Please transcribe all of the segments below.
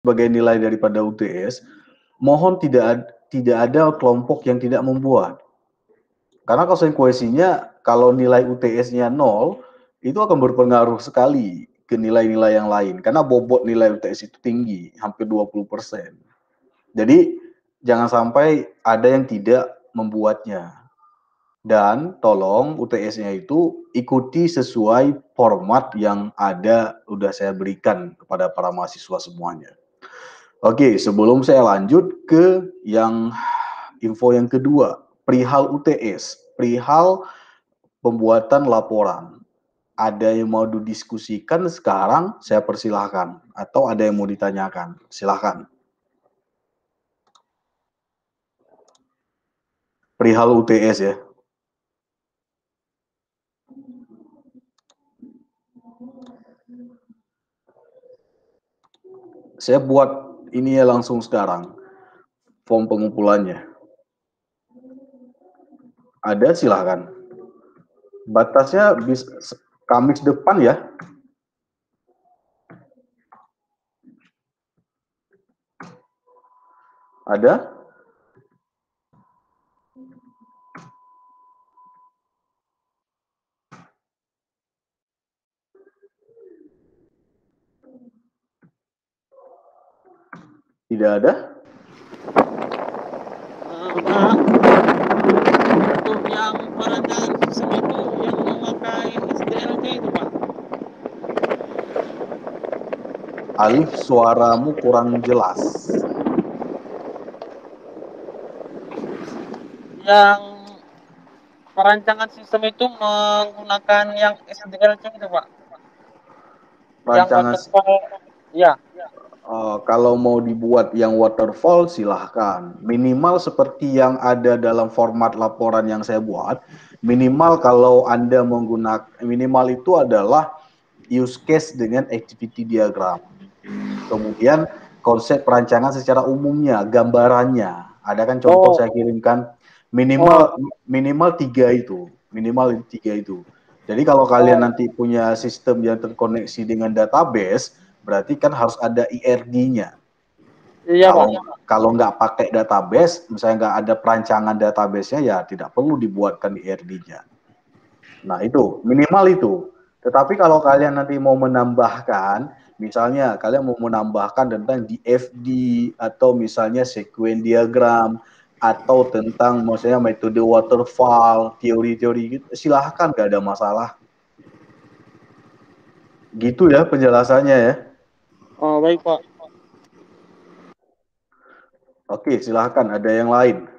sebagai nilai daripada UTS, mohon tidak ada kelompok yang tidak membuat. Karena konsekuensinya kalau nilai UTS-nya 0, itu akan berpengaruh sekali ke nilai-nilai yang lain. Karena bobot nilai UTS itu tinggi, hampir 20%. Jadi jangan sampai ada yang tidak membuatnya. Dan tolong UTS-nya itu ikuti sesuai format yang udah saya berikan kepada para mahasiswa semuanya. Oke, sebelum saya lanjut ke info yang kedua, perihal UTS, perihal pembuatan laporan. Ada yang mau didiskusikan sekarang, saya persilahkan. Atau ada yang mau ditanyakan, silahkan. Perihal UTS ya. Saya buat ini ya langsung sekarang, form pengumpulannya. Ada, silahkan. Batasnya Kamis depan ya. Ada? Tidak ada? Untuk yang perancangan sistem itu yang memakai SDLC itu, Pak. Alif, suaramu kurang jelas. Yang perancangan sistem itu menggunakan yang SDLC itu, Pak. Yang Rancangan waterfall, ya. kalau mau dibuat yang waterfall silahkan. Minimal seperti yang ada dalam format laporan yang saya buat. Minimal kalau Anda menggunakan, minimal itu adalah use case dengan activity diagram. Kemudian konsep perancangan secara umumnya, gambarannya. Ada kan contoh saya kirimkan, minimal 3 itu. Minimal 3 itu. Jadi kalau kalian nanti punya sistem yang terkoneksi dengan database, berarti kan harus ada IRD-nya. Iya, Pak. Kalau nggak pakai database, misalnya nggak ada perancangan database-nya, ya tidak perlu dibuatkan IRD-nya. Nah itu, minimal itu. Tetapi kalau kalian nanti mau menambahkan, misalnya kalian mau menambahkan tentang DFD, atau misalnya sequence diagram, atau tentang misalnya metode waterfall, teori-teori gitu, silahkan, nggak ada masalah. Gitu ya penjelasannya ya. Oh, baik, Pak. Oke, silahkan, ada yang lain.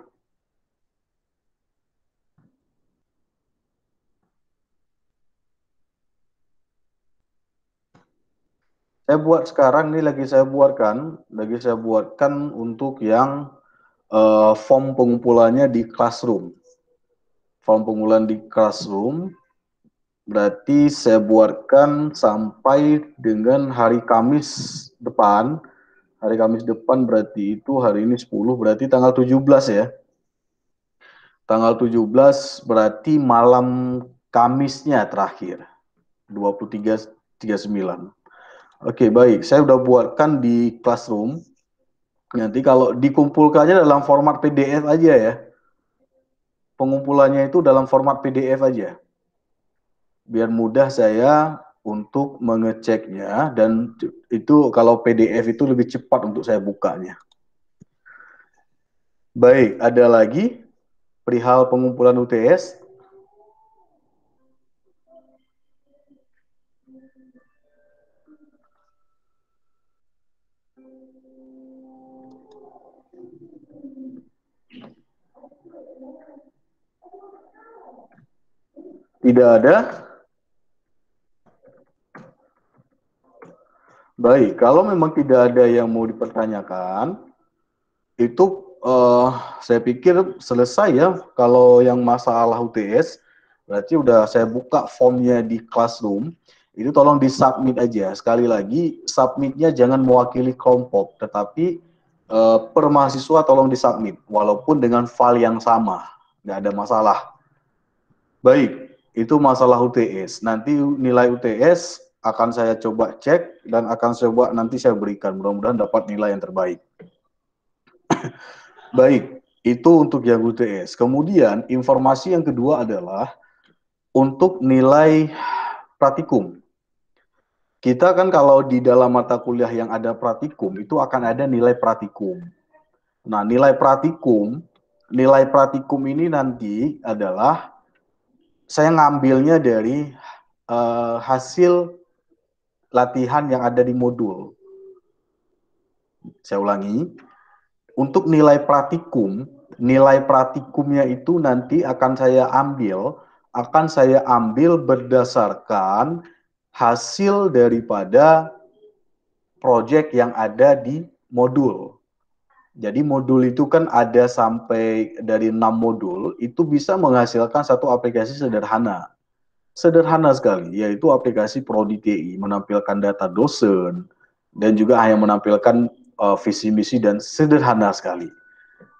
Saya buat sekarang ini lagi saya buatkan untuk yang form pengumpulannya di Classroom. Form pengumpulan di Classroom berarti saya buatkan sampai dengan hari Kamis depan. Hari Kamis depan berarti itu hari ini 10, berarti tanggal 17 ya. Tanggal 17 berarti malam Kamisnya terakhir. 23.39. Oke, baik. Saya udah buatkan di Classroom. Nanti kalau dikumpulkannya dalam format PDF aja ya. Pengumpulannya itu dalam format PDF aja. Biar mudah saya untuk mengeceknya, dan itu kalau PDF itu lebih cepat untuk saya bukanya. Baik, ada lagi perihal pengumpulan UTS? Tidak ada? Baik, kalau memang tidak ada yang mau dipertanyakan, itu saya pikir selesai ya. Kalau yang masalah UTS, berarti udah saya buka formnya di Classroom. Itu tolong disubmit aja. Sekali lagi, submitnya jangan mewakili kelompok, tetapi per mahasiswa tolong disubmit, walaupun dengan file yang sama, nggak ada masalah. Baik, itu masalah UTS. Nanti nilai UTS akan saya coba cek dan akan coba nanti saya berikan. Mudah-mudahan dapat nilai yang terbaik. Baik, itu untuk yang UTS. Kemudian informasi yang kedua adalah untuk nilai praktikum. Kita kan kalau di dalam mata kuliah yang ada praktikum, itu akan ada nilai praktikum. Nah, nilai praktikum ini nanti adalah saya ngambilnya dari hasil latihan yang ada di modul. Saya ulangi, untuk nilai praktikumnya itu nanti akan saya ambil berdasarkan hasil daripada proyek yang ada di modul. Jadi modul itu kan ada sampai dari 6 modul, itu bisa menghasilkan satu aplikasi sederhana. Sederhana sekali, yaitu aplikasi Prodi TI, menampilkan data dosen, dan juga hanya menampilkan visi misi dan sederhana sekali.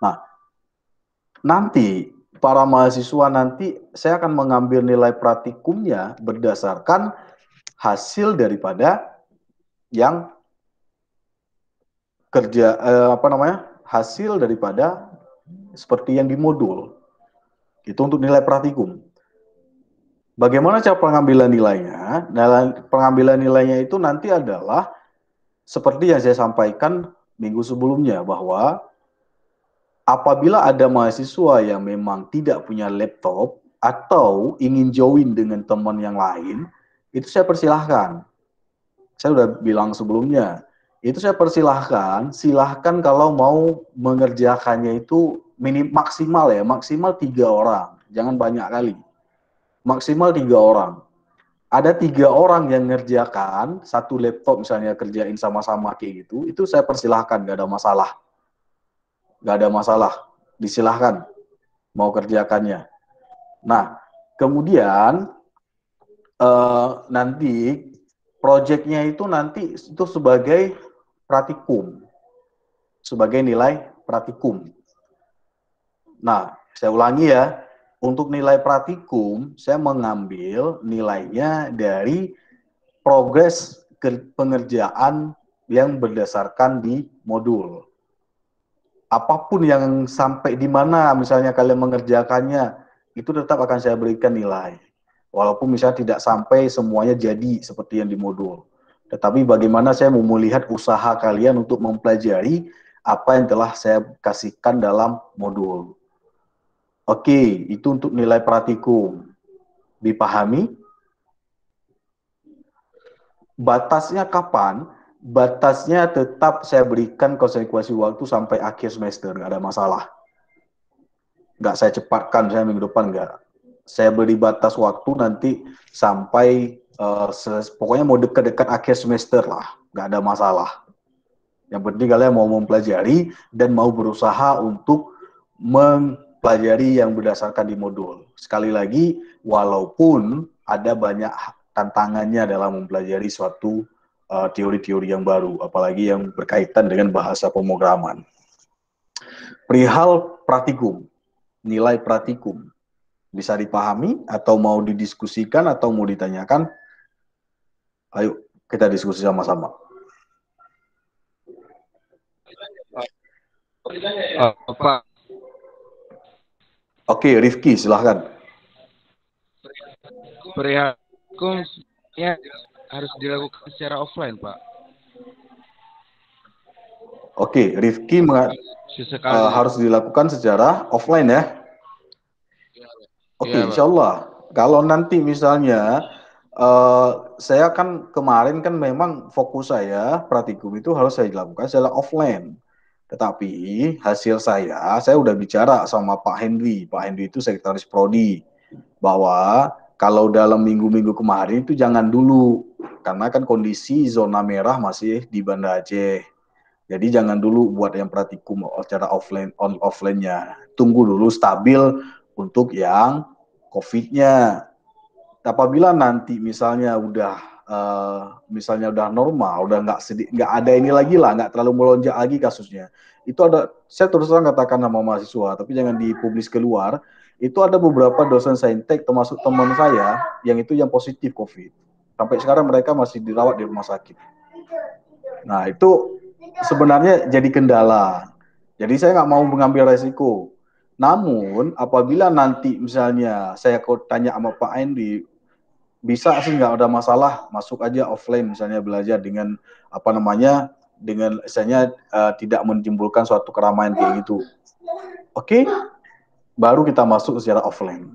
Nah, nanti para mahasiswa nanti saya akan mengambil nilai praktikumnya berdasarkan hasil daripada yang hasil daripada seperti yang di modul. Itu untuk nilai praktikum. Bagaimana cara pengambilan nilainya? Pengambilan nilainya itu nanti adalah seperti yang saya sampaikan minggu sebelumnya, bahwa apabila ada mahasiswa yang memang tidak punya laptop atau ingin join dengan teman yang lain, itu saya persilahkan. Saya sudah bilang sebelumnya, itu saya persilahkan, silahkan kalau mau mengerjakannya itu maksimal 3 orang, jangan banyak kali. Maksimal 3 orang. Ada 3 orang yang ngerjakan, satu laptop misalnya kerjain sama-sama kayak gitu, itu saya persilahkan, gak ada masalah. Gak ada masalah, disilahkan mau kerjakannya. Nah, kemudian nanti proyeknya itu nanti itu sebagai praktikum, sebagai nilai praktikum. Nah, saya ulangi ya, untuk nilai praktikum saya mengambil nilainya dari progres pengerjaan yang berdasarkan di modul. Apapun yang sampai di mana misalnya kalian mengerjakannya, itu tetap akan saya berikan nilai. Walaupun misalnya tidak sampai semuanya jadi seperti yang di modul. Tetapi bagaimana saya mau melihat usaha kalian untuk mempelajari apa yang telah saya kasihkan dalam modul. Oke, itu untuk nilai praktikum. Dipahami? Batasnya kapan? Batasnya tetap saya berikan konsekuensi waktu sampai akhir semester, nggak ada masalah. Nggak saya cepatkan, saya minggu depan nggak. Saya beri batas waktu nanti sampai pokoknya mau dekat-dekat akhir semester lah, nggak ada masalah. Yang penting kalian mau mempelajari dan mau berusaha untuk mempelajari yang berdasarkan di modul. Sekali lagi, walaupun ada banyak tantangannya dalam mempelajari suatu teori-teori yang baru, apalagi yang berkaitan dengan bahasa pemrograman. Perihal praktikum, nilai praktikum, bisa dipahami atau mau didiskusikan atau mau ditanyakan? Ayo kita diskusi sama-sama. Pak. Oke, Rifki, silahkan. Perihal ya harus dilakukan secara offline, Pak. Oke, Rifki harus dilakukan secara offline ya. Oke, ya, insya Allah. Kalau nanti misalnya saya kan kemarin kan memang fokus saya praktikum itu harus saya lakukan secara offline. Tetapi hasil saya udah bicara sama Pak Henry. Pak Henry itu sekretaris Prodi, bahwa kalau dalam minggu-minggu kemarin itu jangan dulu, karena kan kondisi zona merah masih di Banda Aceh. Jadi jangan dulu buat yang praktikum secara offline-nya. Tunggu dulu stabil untuk yang COVID-nya. Apabila nanti misalnya udah normal, udah nggak ada ini lagi lah, nggak terlalu melonjak lagi kasusnya. Itu ada, saya terus terang katakan sama mahasiswa, tapi jangan dipublis keluar. Itu ada beberapa dosen saintek termasuk teman saya yang itu yang positif COVID. Sampai sekarang mereka masih dirawat di rumah sakit. Nah, itu sebenarnya jadi kendala. Jadi saya nggak mau mengambil resiko. Namun, apabila nanti misalnya saya tanya sama Pak Hendy, bisa sih nggak ada masalah, masuk aja offline misalnya belajar dengan apa namanya, dengan misalnya tidak menimbulkan suatu keramaian kayak gitu. Oke, baru kita masuk secara offline.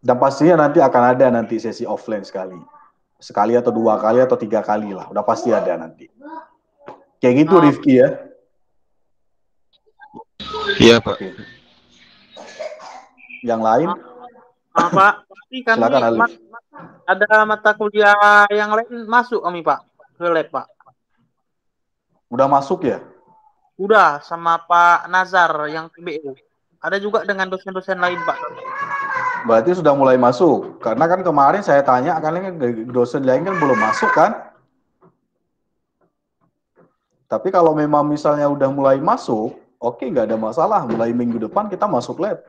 Dan pastinya nanti akan ada nanti sesi offline sekali atau 2 kali atau 3 kali lah, udah pasti ada nanti. Kayak gitu Ah, Rifki ya. iya Pak. Oke. Yang lain, Pak, tapi kami silakan Alif. ada mata kuliah yang lain masuk kami Pak ke lab Pak. Udah masuk ya? Udah sama Pak Nazar yang PBU. Ada juga dengan dosen-dosen lain Pak. Berarti sudah mulai masuk. Karena kan kemarin saya tanya, kan dosen lain kan belum masuk kan? Tapi kalau memang misalnya udah mulai masuk, oke, nggak ada masalah. Mulai minggu depan kita masuk lab.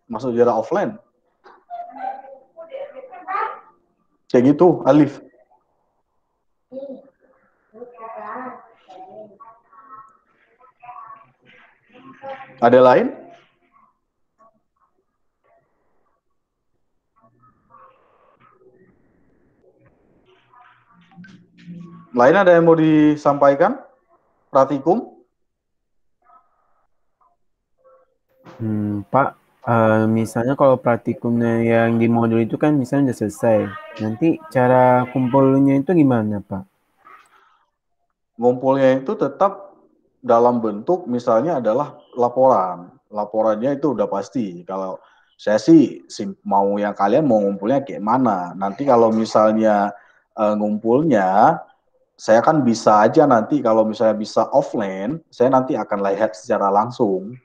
Masuk secara offline. Kayak gitu, Alif. Ada lain? Lain ada yang mau disampaikan? Pratikum? Pak, misalnya kalau praktikumnya yang di modul itu kan misalnya udah selesai. Nanti cara kumpulnya itu gimana, Pak? Ngumpulnya itu tetap dalam bentuk misalnya adalah laporan. Laporannya itu udah pasti. Kalau saya sih mau yang kalian mau ngumpulnya kayak mana. Nanti kalau misalnya ngumpulnya, saya kan bisa aja nanti kalau misalnya bisa offline, saya nanti akan lihat secara langsung.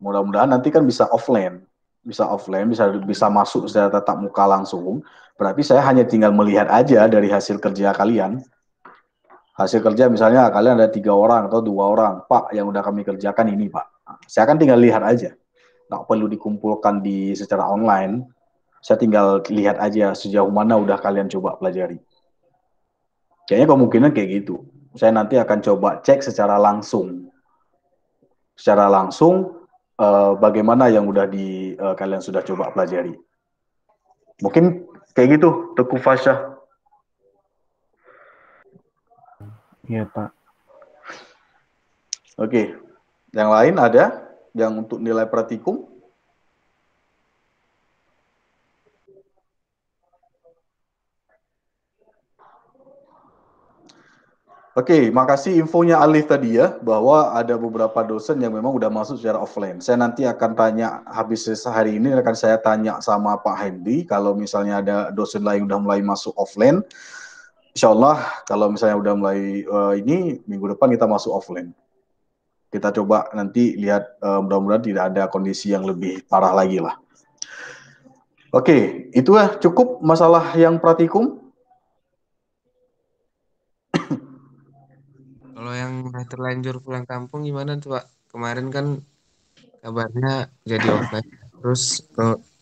Mudah-mudahan nanti kan bisa offline, bisa masuk secara tatap muka langsung. Berarti saya hanya tinggal melihat aja dari hasil kerja kalian. Hasil kerja misalnya kalian ada 3 orang atau 2 orang, Pak yang udah kami kerjakan ini Pak. Nah, saya kan tinggal lihat aja, nggak perlu dikumpulkan secara online. Saya tinggal lihat aja sejauh mana udah kalian coba pelajari. Kayaknya kemungkinan kayak gitu. Saya nanti akan coba cek secara langsung. Secara langsung bagaimana yang udah kalian sudah coba pelajari. Mungkin kayak gitu, Teguh Fasya. Iya, Pak. Oke. Yang lain ada yang untuk nilai praktikum? Oke, makasih infonya Alif tadi ya, bahwa ada beberapa dosen yang memang udah masuk secara offline. Saya nanti akan tanya, habis hari ini akan saya tanya sama Pak Hendy, kalau misalnya ada dosen lain udah mulai masuk offline, insya Allah kalau misalnya udah mulai ini, minggu depan kita masuk offline. Kita coba nanti lihat, mudah-mudahan tidak ada kondisi yang lebih parah lagi lah. Oke, itu ya cukup masalah yang praktikum. Kalau yang udah terlanjur pulang kampung gimana tuh Pak? Kemarin kan kabarnya jadi offline, terus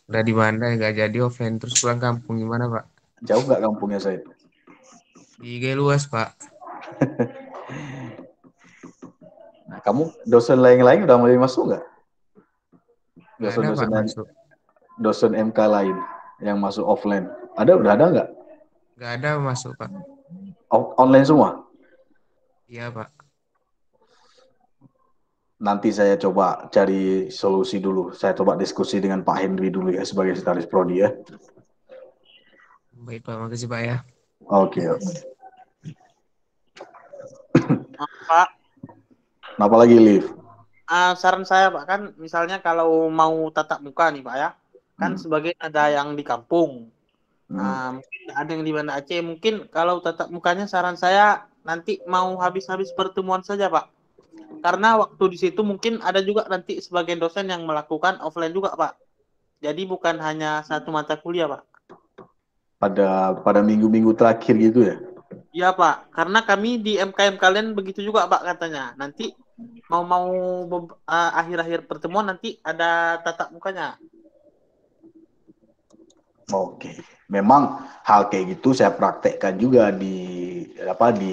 udah di Banda nggak jadi offline, terus pulang kampung gimana Pak? Jauh nggak kampungnya saya? Di Geluas Pak. Nah, kamu dosen lain-lain udah mulai masuk nggak? Nggak ada Pak masuk. Dosen MK lain yang masuk offline. Udah ada nggak? Nggak ada masuk Pak. Online semua? Iya Pak. Nanti saya coba cari solusi dulu. Saya coba diskusi dengan Pak Henry dulu ya sebagai sekretaris prodi ya. Baik Pak, makasih Pak ya. Oke. Pak, Kenapa lagi, Liv? saran saya Pak, kan misalnya kalau mau tatap muka nih Pak ya, kan sebagai ada yang di kampung, mungkin ada yang di Banda Aceh, mungkin kalau tatap mukanya saran saya nanti mau habis-habis pertemuan saja Pak. Karena waktu di situ mungkin ada juga nanti sebagian dosen yang melakukan offline juga Pak. Jadi bukan hanya satu mata kuliah Pak. Pada minggu-minggu terakhir gitu ya? Iya Pak, karena kami di MKM kalian begitu juga Pak katanya. Nanti mau akhir-akhir pertemuan nanti ada tatap mukanya. Oke, memang hal kayak gitu saya praktekkan juga di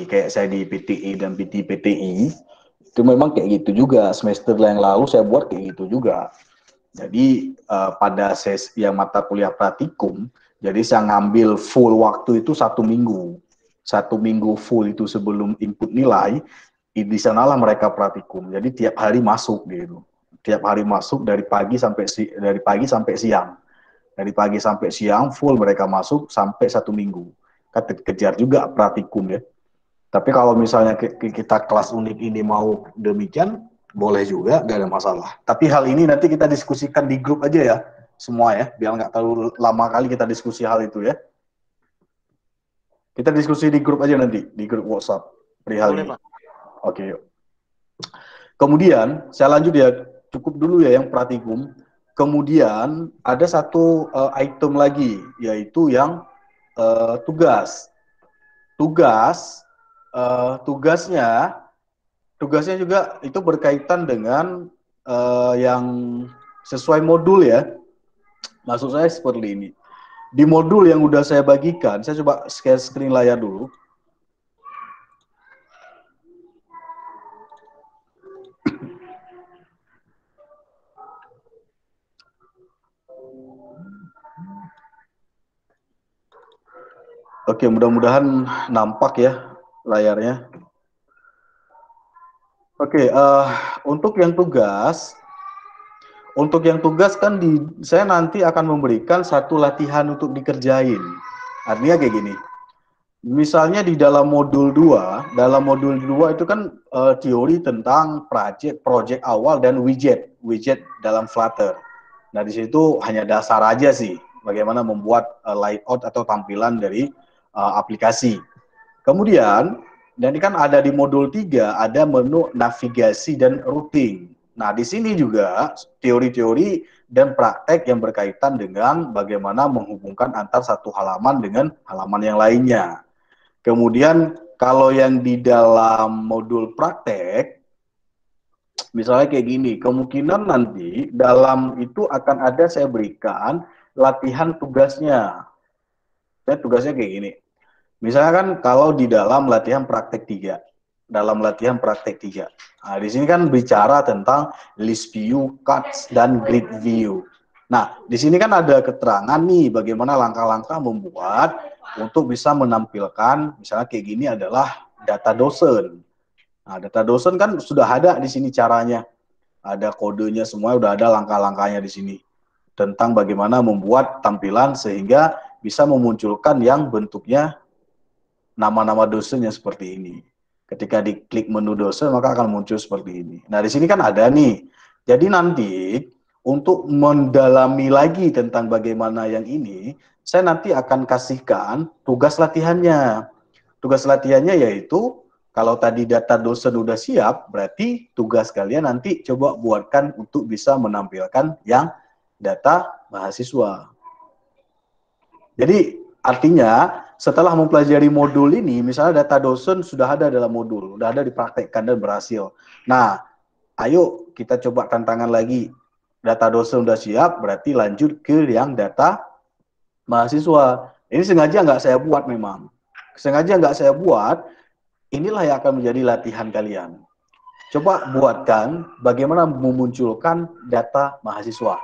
kayak saya di PTI dan PTI itu memang kayak gitu juga. Semester yang lalu saya buat kayak gitu juga. Jadi pada sesi yang mata kuliah praktikum, jadi saya ngambil full waktu itu 1 minggu. 1 minggu full itu sebelum input nilai, di sanalah mereka praktikum. Jadi tiap hari masuk gitu. Tiap hari masuk dari pagi sampai siang. Dari pagi sampai siang full mereka masuk sampai 1 minggu. Kan kejar juga praktikum ya. Tapi kalau misalnya kita kelas unik ini mau demikian, boleh juga, gak ada masalah. Tapi hal ini nanti kita diskusikan di grup aja ya, semua ya, biar nggak terlalu lama kali kita diskusi hal itu ya. Kita diskusi di grup aja nanti, di grup WhatsApp perihal Boleh, ini. Pak. Oke, yuk. Kemudian saya lanjut ya, cukup dulu ya yang praktikum. Kemudian ada satu item lagi, yaitu yang tugas. Tugasnya juga itu berkaitan dengan yang sesuai modul ya. Maksud saya seperti ini. Di modul yang udah saya bagikan, saya coba share screen layar dulu. Oke, mudah-mudahan nampak ya layarnya. Oke, untuk yang tugas kan saya nanti akan memberikan satu latihan untuk dikerjain. Artinya kayak gini. Misalnya di dalam modul 2 itu kan teori tentang project awal dan widget dalam Flutter. Nah, di situ hanya dasar aja sih bagaimana membuat layout atau tampilan dari aplikasi. Kemudian, dan ini kan ada di modul 3 ada menu navigasi dan routing. Nah, di sini juga teori-teori dan praktek yang berkaitan dengan bagaimana menghubungkan antar satu halaman dengan halaman yang lainnya. Kemudian kalau yang di dalam modul praktek, misalnya kayak gini, kemungkinan nanti dalam itu akan ada saya berikan latihan tugasnya. Tugasnya kayak gini. Misalnya kan kalau di dalam latihan praktek 3. Nah, di sini kan bicara tentang list view, cards, dan grid view. Nah, di sini kan ada keterangan nih bagaimana langkah-langkah membuat untuk bisa menampilkan, misalnya kayak gini adalah data dosen. Nah, data dosen kan sudah ada di sini caranya. Ada kodenya semua, udah ada langkah-langkahnya di sini. Tentang bagaimana membuat tampilan sehingga bisa memunculkan yang bentuknya nama-nama dosen yang seperti ini. Ketika diklik menu dosen, maka akan muncul seperti ini. Nah, di sini kan ada nih. Jadi nanti untuk mendalami lagi tentang bagaimana yang ini, saya nanti akan kasihkan tugas latihannya. Tugas latihannya yaitu, kalau tadi data dosen udah siap, berarti tugas kalian nanti coba buatkan untuk bisa menampilkan yang data mahasiswa. Jadi artinya setelah mempelajari modul ini, misalnya data dosen sudah ada dalam modul, sudah ada dipraktekkan dan berhasil. Nah, ayo kita coba tantangan lagi. Data dosen sudah siap, berarti lanjut ke yang data mahasiswa. Ini sengaja nggak saya buat memang. Sengaja nggak saya buat, inilah yang akan menjadi latihan kalian. Coba buatkan bagaimana memunculkan data mahasiswa.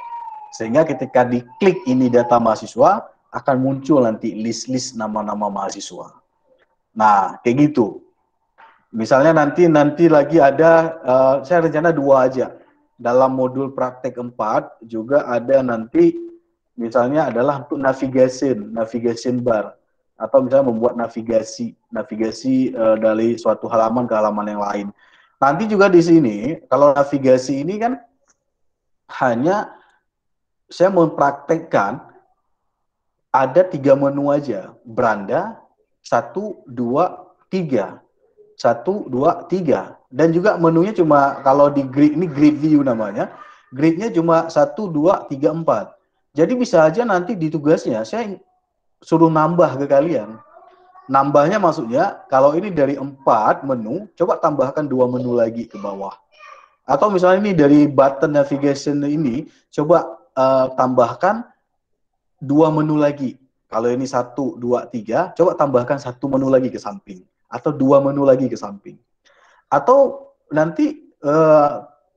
Sehingga ketika diklik ini data mahasiswa, akan muncul nanti list-list nama-nama mahasiswa. Nah, kayak gitu. Misalnya nanti lagi ada, saya rencana 2 aja. Dalam modul praktek 4 juga ada nanti, misalnya adalah untuk navigation bar. Atau misalnya membuat navigasi dari suatu halaman ke halaman yang lain. Nanti juga di sini, kalau navigasi ini kan hanya saya mempraktekkan ada 3 menu aja, beranda 1, 2, 3, 1, 2, 3, dan juga menunya cuma kalau di grid ini grid view namanya, gridnya cuma 1, 2, 3, 4. Jadi bisa aja nanti di tugasnya saya suruh nambah ke kalian. Nambahnya maksudnya kalau ini dari 4 menu, coba tambahkan 2 menu lagi ke bawah. Atau misalnya ini dari button navigation ini, coba tambahkan 2 menu lagi. Kalau ini 1, 2, 3, coba tambahkan 1 menu lagi ke samping. Atau 2 menu lagi ke samping. Atau nanti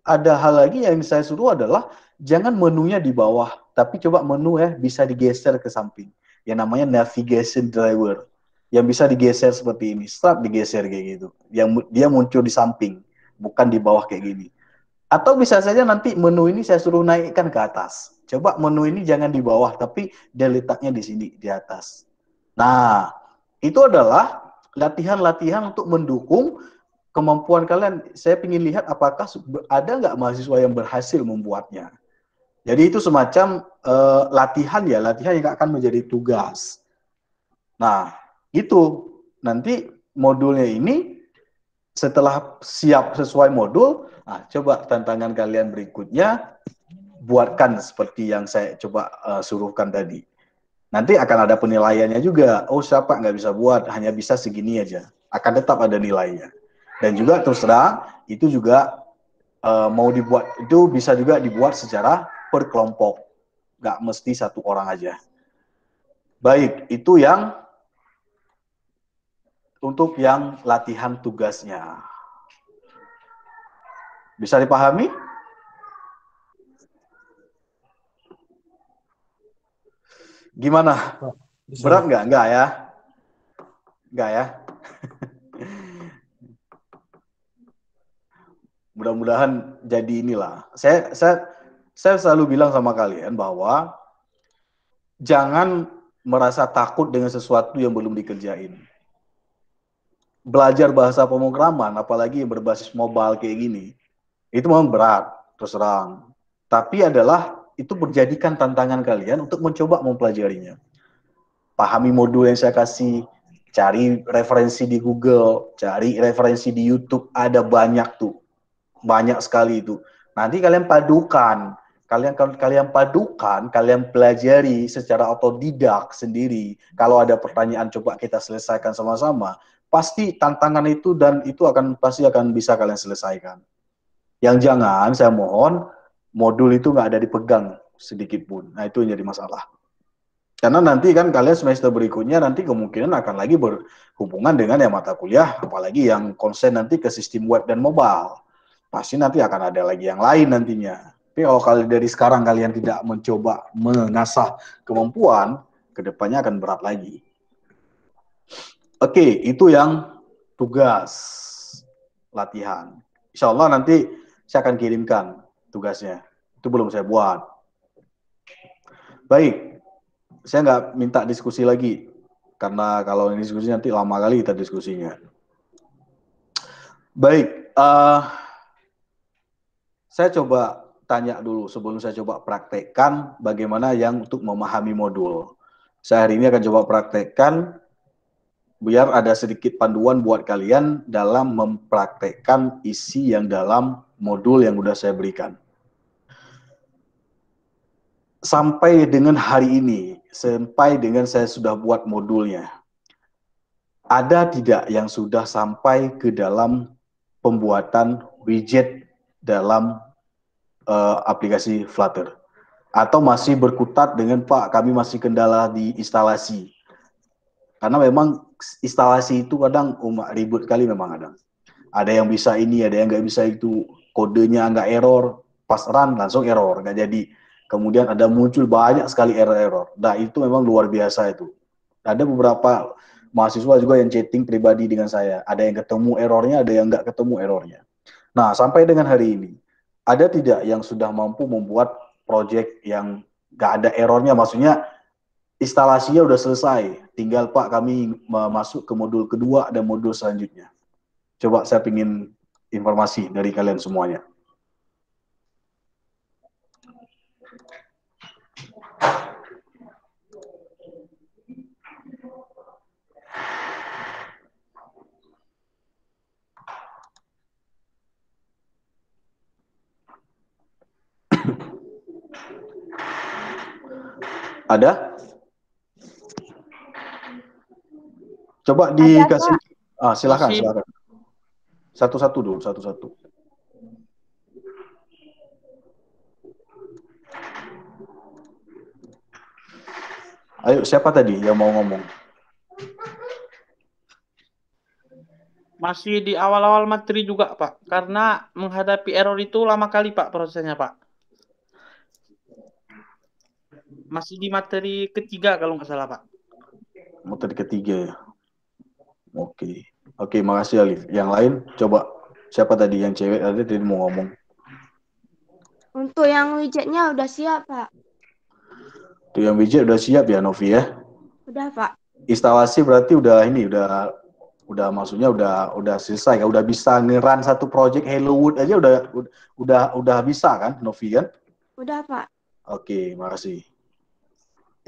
ada hal lagi yang saya suruh adalah jangan menunya di bawah, tapi coba menu ya bisa digeser ke samping. Yang namanya navigation driver. Yang bisa digeser seperti ini. Start digeser kayak gitu. Yang dia muncul di samping, bukan di bawah kayak gini. Atau bisa saja nanti menu ini saya suruh naikkan ke atas. Coba menu ini jangan di bawah, tapi dia letaknya di sini, di atas. Nah, itu adalah latihan-latihan untuk mendukung kemampuan kalian. Saya ingin lihat apakah ada nggak mahasiswa yang berhasil membuatnya. Jadi itu semacam latihan ya, latihan yang akan menjadi tugas. Nah, itu nanti modulnya ini setelah siap sesuai modul, coba tantangan kalian berikutnya buatkan seperti yang saya coba suruhkan tadi. Nanti akan ada penilaiannya juga. Oh, siapa nggak bisa buat, hanya bisa segini aja. Akan tetap ada nilainya. Dan juga terus terang, itu juga mau dibuat, itu bisa juga dibuat secara per kelompok. Nggak mesti satu orang aja. Baik, itu yang untuk yang latihan tugasnya. Bisa dipahami? Gimana? Bisa, Berat Pak. nggak? Nggak ya? Nggak ya? Mudah-mudahan jadi inilah. Saya selalu bilang sama kalian bahwa jangan merasa takut dengan sesuatu yang belum dikerjain. Belajar bahasa pemrograman, apalagi yang berbasis mobile kayak gini, itu memang berat, terus terang. Tapi adalah itu menjadikan tantangan kalian untuk mencoba mempelajarinya. Pahami modul yang saya kasih, cari referensi di Google, cari referensi di YouTube, ada banyak tuh. Banyak sekali itu. Nanti kalian padukan, kalian pelajari secara otodidak sendiri. Kalau ada pertanyaan coba kita selesaikan sama-sama. Pasti tantangan itu dan itu pasti akan bisa kalian selesaikan. Yang jangan, saya mohon, modul itu nggak ada dipegang sedikit pun. Nah, itu yang jadi masalah. Karena nanti kan kalian semester berikutnya nanti kemungkinan akan lagi berhubungan dengan yang mata kuliah, apalagi yang konsen nanti ke sistem web dan mobile. Pasti nanti akan ada lagi yang lain nantinya. Tapi kalau kalian dari sekarang kalian tidak mencoba mengasah kemampuan, kedepannya akan berat lagi. Oke, itu yang tugas latihan. Insya Allah nanti saya akan kirimkan tugasnya. Itu belum saya buat. Baik, saya nggak minta diskusi lagi. Karena kalau ini diskusi nanti lama kali kita diskusinya. Baik, saya coba tanya dulu sebelum saya coba praktekkan bagaimana yang untuk memahami modul. Saya hari ini akan coba praktekkan biar ada sedikit panduan buat kalian dalam mempraktekkan isi yang dalam modul yang sudah saya berikan. Sampai dengan hari ini, sampai dengan saya sudah buat modulnya, ada tidak yang sudah sampai ke dalam pembuatan widget dalam aplikasi Flutter? Atau masih berkutat dengan Pak, kami masih kendala di instalasi? Karena memang instalasi itu kadang ribut kali memang ada. Ada yang bisa ini, ada yang nggak bisa itu. Kodenya nggak error, pas run langsung error, nggak jadi. Kemudian ada muncul banyak sekali error-error. Nah itu memang luar biasa itu. Ada beberapa mahasiswa juga yang chatting pribadi dengan saya. Ada yang ketemu errornya, ada yang nggak ketemu errornya. Nah sampai dengan hari ini, ada tidak yang sudah mampu membuat project yang nggak ada errornya, maksudnya instalasinya udah selesai, tinggal Pak kami masuk ke modul kedua dan modul selanjutnya. Coba saya ingin informasi dari kalian semuanya. Ada? Coba dikasih. Silakan, silakan. Satu-satu dulu, satu-satu. Ayo, siapa tadi yang mau ngomong? Masih di awal-awal materi juga, Pak. Karena menghadapi error itu lama kali, Pak, prosesnya, Pak. Masih di materi ketiga kalau nggak salah, Pak. Materi ketiga ya. Oke. Oke, makasih Alif. Yang lain, coba. Siapa tadi yang cewek tadi mau ngomong? Untuk yang widgetnya udah siap, Pak. Tuh yang widget udah siap ya, Novi ya? Udah, Pak. Instalasi berarti udah maksudnya udah selesai kan? Udah bisa nge-run satu project Hellowood aja udah bisa kan, Novi kan? Udah, Pak. Oke, makasih.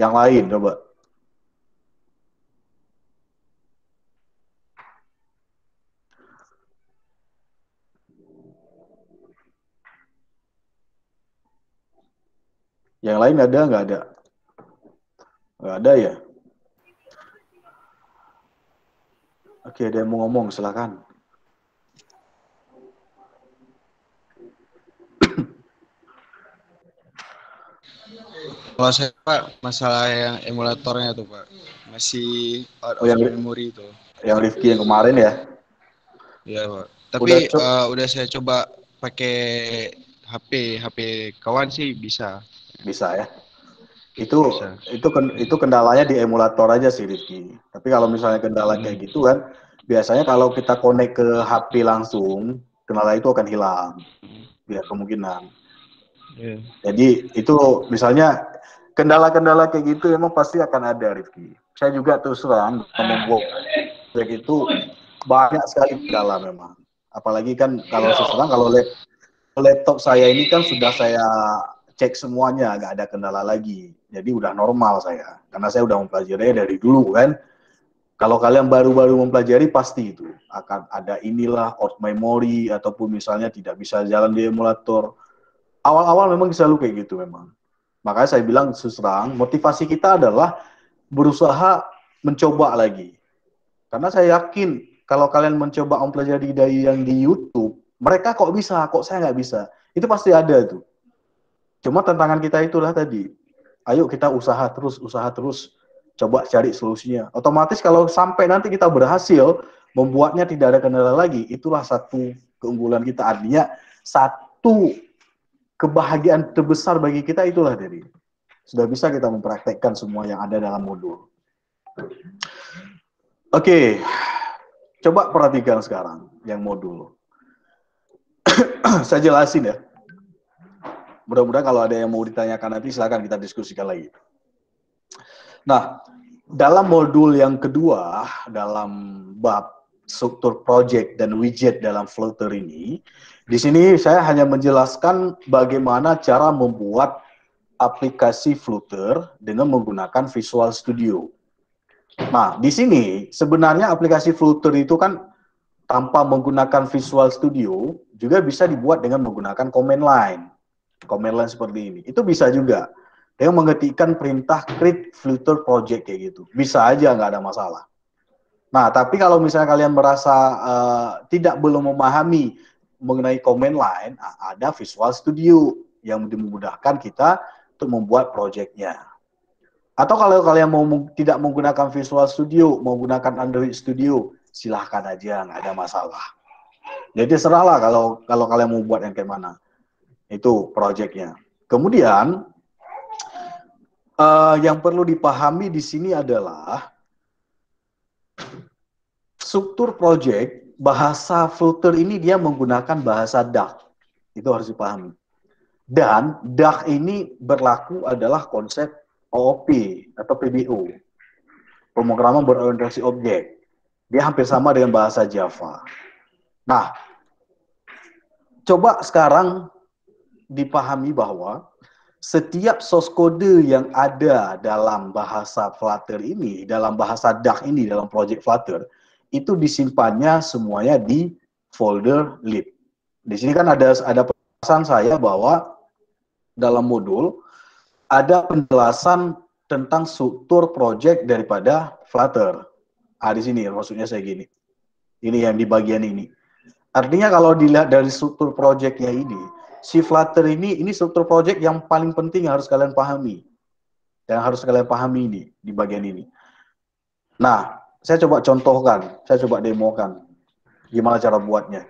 Yang lain coba. Yang lain ada nggak ada? Nggak ada ya? Oke, ada yang mau ngomong, silakan. Kalau saya Pak, masalah yang emulatornya tuh Pak, masih out of yang memory itu. Yang Rifki yang kemarin ya? Iya Pak. Tapi udah saya coba pakai HP kawan sih bisa. Bisa ya. Itu kendalanya di emulator aja sih Rifki. Tapi kalau misalnya kendala kayak gitu kan, biasanya kalau kita connect ke HP langsung, kendala itu akan hilang. Ya kemungkinan. Yeah. Jadi itu misalnya kendala-kendala kayak gitu emang pasti akan ada Rifki. Saya juga terus terang membuat kayak gitu banyak sekali kendala memang. Apalagi kan kalau sekarang kalau laptop saya ini kan sudah saya cek semuanya, nggak ada kendala lagi. Jadi udah normal saya, karena saya udah mempelajari dari dulu kan. Kalau kalian baru-baru mempelajari pasti itu akan ada inilah out memory ataupun misalnya tidak bisa jalan di emulator. Awal-awal memang selalu kayak gitu memang. Makanya saya bilang terus terang, motivasi kita adalah berusaha mencoba lagi. Karena saya yakin kalau kalian mencoba mempelajari dari yang di YouTube, mereka kok bisa, kok saya nggak bisa. Itu pasti ada tuh. Cuma tantangan kita itulah tadi. Ayo kita usaha terus, coba cari solusinya. Otomatis kalau sampai nanti kita berhasil membuatnya tidak ada kendala lagi, itulah satu keunggulan kita. Artinya satu kebahagiaan terbesar bagi kita itulah dari sudah bisa kita mempraktekkan semua yang ada dalam modul. Oke, coba perhatikan sekarang yang modul. Saya jelasin ya. Mudah-mudahan kalau ada yang mau ditanyakan nanti silakan kita diskusikan lagi. Nah, dalam modul yang kedua, dalam bab struktur project dan widget dalam Flutter ini, di sini saya hanya menjelaskan bagaimana cara membuat aplikasi Flutter dengan menggunakan Visual Studio. Nah, di sini sebenarnya aplikasi Flutter itu kan tanpa menggunakan Visual Studio juga bisa dibuat dengan menggunakan command line. Command line seperti ini. Itu bisa juga. Dengan mengetikkan perintah create Flutter project kayak gitu. Bisa aja, nggak ada masalah. Nah, tapi kalau misalnya kalian merasa belum memahami mengenai command line, ada Visual Studio yang memudahkan kita untuk membuat projectnya. Atau kalau kalian tidak menggunakan Visual Studio, menggunakan Android Studio, silahkan aja, nggak ada masalah. Jadi serahlah kalau kalian mau buat yang kayak mana. Itu projectnya. Kemudian yang perlu dipahami di sini adalah struktur project bahasa Flutter ini dia menggunakan bahasa Dart. Itu harus dipahami. Dan Dart ini berlaku adalah konsep OOP atau PBO, pemrograman berorientasi objek. Dia hampir sama dengan bahasa Java. Nah, coba sekarang dipahami bahwa setiap source code yang ada dalam bahasa Flutter ini, dalam bahasa Dart ini, dalam project Flutter, itu disimpannya semuanya di folder lib. Di sini kan ada penjelasan saya bahwa dalam modul ada penjelasan tentang struktur project daripada Flutter. Di sini maksudnya saya gini. Ini yang di bagian ini. Artinya kalau dilihat dari struktur projectnya ini, si Flutter ini struktur project yang paling penting harus kalian pahami. yang harus kalian pahami ini di bagian ini. Nah, saya coba contohkan, saya coba demokan gimana cara buatnya.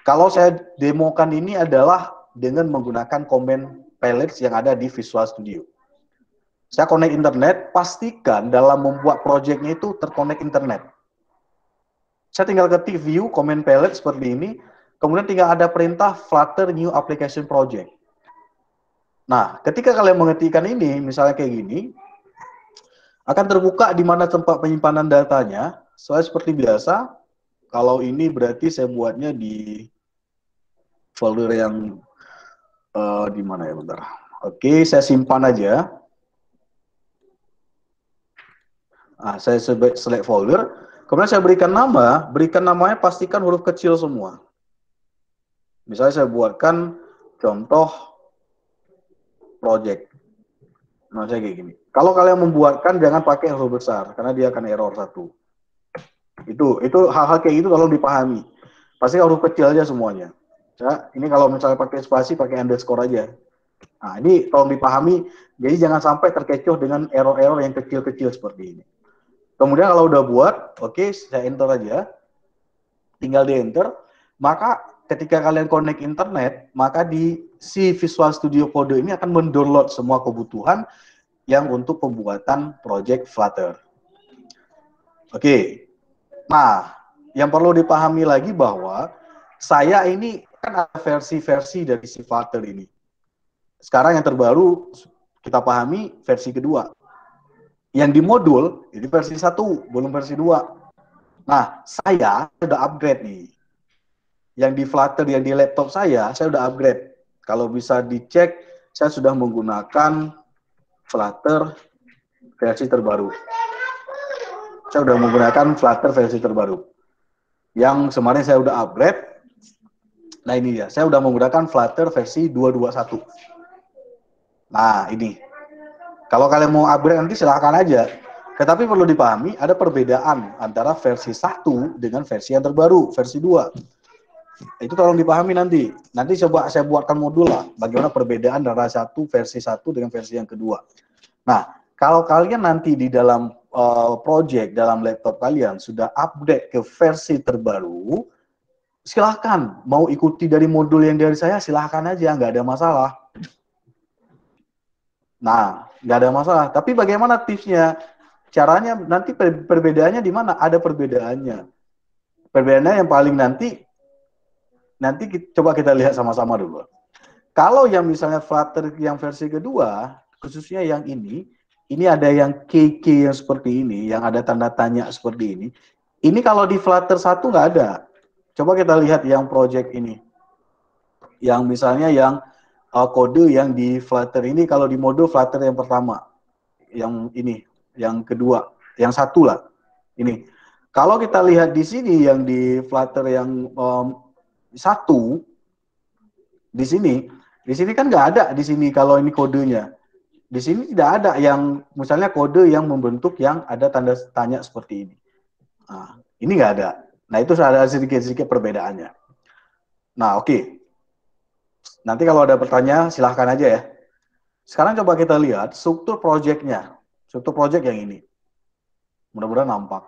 Kalau saya demokan ini adalah dengan menggunakan komen pellets yang ada di Visual Studio. Saya connect internet, pastikan dalam membuat projectnya itu terkonek internet. Saya tinggal ketik view, comment palette seperti ini, kemudian tinggal ada perintah Flutter New Application Project. Nah, ketika kalian mengetikkan ini, misalnya kayak gini, akan terbuka di mana tempat penyimpanan datanya. Soalnya seperti biasa, kalau ini berarti saya buatnya di folder yang di mana ya, bentar. Oke, saya simpan aja. Nah, saya select folder, kemudian saya berikan namanya pastikan huruf kecil semua. Misalnya saya buatkan contoh project. Nah, saya kayak gini. Kalau kalian membuatkan jangan pakai huruf besar karena dia akan error satu. Itu hal-hal kayak gitu tolong dipahami. Pasti huruf kecil aja semuanya. Ya, ini kalau misalnya pakai spasi pakai underscore aja. Nah, ini tolong dipahami. Jadi jangan sampai terkecoh dengan error-error yang kecil-kecil seperti ini. Kemudian kalau udah buat, oke, saya enter aja. Tinggal di enter. Maka ketika kalian connect internet, maka di si Visual Studio Code ini akan mendownload semua kebutuhan yang untuk pembuatan project Flutter. Oke. Nah, yang perlu dipahami lagi bahwa saya ini kan ada versi-versi dari si Flutter ini. Sekarang yang terbaru kita pahami versi kedua. Yang di modul ini versi 1, belum versi 2. Nah, saya sudah upgrade nih. Yang di Flutter, yang di laptop saya sudah upgrade. Kalau bisa dicek, saya sudah menggunakan Flutter versi terbaru. Saya sudah menggunakan Flutter versi terbaru. Yang kemarin saya sudah upgrade. Nah, ini ya, saya sudah menggunakan Flutter versi 221. Nah, ini. Kalau kalian mau upgrade nanti silahkan aja. Tetapi perlu dipahami, ada perbedaan antara versi 1 dengan versi yang terbaru, versi 2. Itu tolong dipahami nanti. Nanti coba saya buatkan modul lah, bagaimana perbedaan antara versi 1 dengan versi yang kedua. Nah, kalau kalian nanti di dalam project, dalam laptop kalian sudah update ke versi terbaru, silahkan. Mau ikuti dari modul yang dari saya, silahkan aja, nggak ada masalah. Nah, nggak ada masalah. Tapi bagaimana tipsnya? Caranya nanti perbedaannya di mana? Ada perbedaannya. Perbedaannya yang paling nanti coba kita lihat sama-sama dulu. Kalau yang misalnya Flutter yang versi kedua, khususnya yang ini ada yang KK yang seperti ini, yang ada tanda tanya seperti ini. Ini kalau di Flutter 1 nggak ada. Coba kita lihat yang project ini. Yang misalnya yang kode yang di Flutter ini, kalau di modul Flutter yang pertama, yang ini, yang kedua, yang satu lah, ini. Kalau kita lihat di sini yang di Flutter yang satu, di sini kan nggak ada di sini kalau ini kodenya. Di sini tidak ada yang misalnya kode yang membentuk yang ada tanda tanya seperti ini. Nah, ini nggak ada. Nah, itu ada sedikit-sedikit perbedaannya. Nah, oke. Nanti kalau ada pertanyaan, silahkan aja ya. Sekarang coba kita lihat struktur project-nya. Struktur project yang ini. Mudah-mudahan nampak.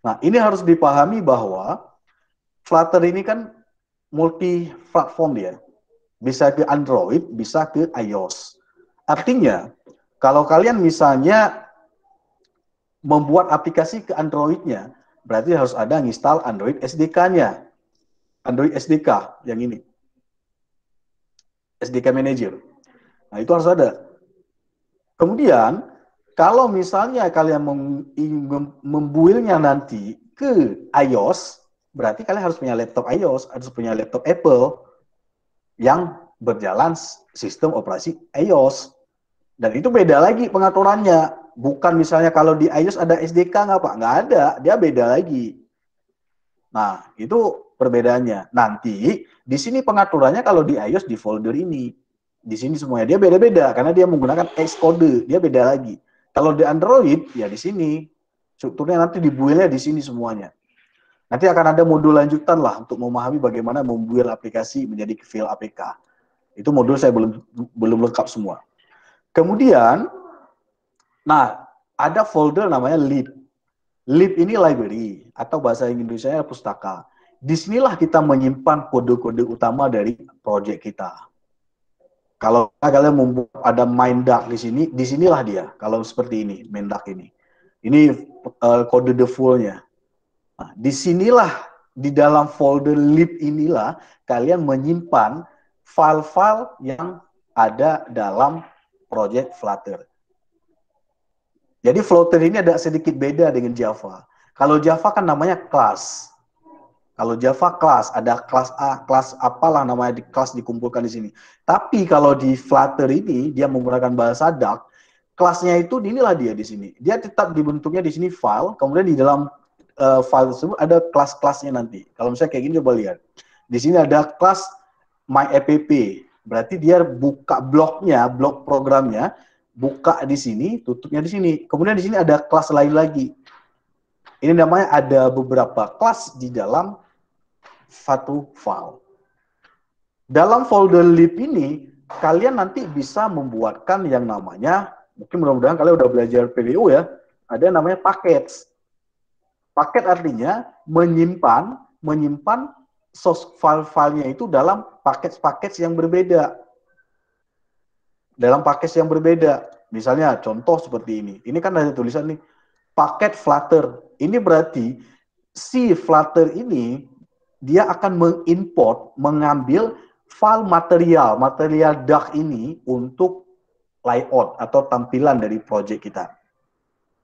Nah, ini harus dipahami bahwa Flutter ini kan multi-platform dia. Bisa ke Android, bisa ke iOS. Artinya, kalau kalian misalnya membuat aplikasi ke Android-nya, berarti harus ada nginstal Android SDK-nya. Android SDK yang ini. SDK Manager. Nah, itu harus ada. Kemudian, kalau misalnya kalian membuilnya nanti ke iOS, berarti kalian harus punya laptop iOS, harus punya laptop Apple yang berjalan sistem operasi iOS. Dan itu beda lagi pengaturannya. Bukan misalnya kalau di iOS ada SDK nggak Pak? Nggak ada, dia beda lagi. Nah, itu perbedaannya. Nanti di sini pengaturannya kalau di iOS di folder ini. Di sini semuanya dia beda-beda karena dia menggunakan Xcode, dia beda lagi. Kalau di Android ya di sini. Strukturnya nanti dibuilnya di sini semuanya. Nanti akan ada modul lanjutan lah untuk memahami bagaimana membuil aplikasi menjadi file APK. Itu modul saya belum lengkap semua. Kemudian, nah, ada folder namanya lib. Lib ini library, atau bahasa Indonesia pustaka. Disinilah kita menyimpan kode-kode utama dari project kita. Kalau kalian membuat ada main duck di sini, disinilah dia. Kalau seperti ini, main duck ini. Ini kode default-nya. Nah, disinilah, di dalam folder lib inilah, kalian menyimpan file-file yang ada dalam project Flutter. Jadi Flutter ini ada sedikit beda dengan Java. Kalau Java kan namanya class. Kalau Java kelas, ada kelas A, kelas apalah namanya, di kelas dikumpulkan di sini. Tapi kalau di Flutter ini, dia menggunakan bahasa Duck, kelasnya itu inilah dia di sini. Dia tetap dibentuknya di sini file, kemudian di dalam file tersebut ada kelas-kelasnya nanti. Kalau misalnya kayak gini, coba lihat. Di sini ada kelas myapp, berarti dia buka bloknya, blok programnya, buka di sini, tutupnya di sini. Kemudian di sini ada kelas lain lagi. Ini namanya ada beberapa kelas di dalam satu file. Dalam folder lib ini, kalian nanti bisa membuatkan yang namanya, mungkin mudah-mudahan kalian udah belajar PDO ya, ada yang namanya package. Paket artinya menyimpan source file-filenya itu dalam package-package yang berbeda. Dalam package yang berbeda. Misalnya contoh seperti ini. Ini kan ada tulisan nih, paket Flutter. Ini berarti si Flutter ini dia akan mengimport, mengambil file material Duck ini untuk layout atau tampilan dari project kita.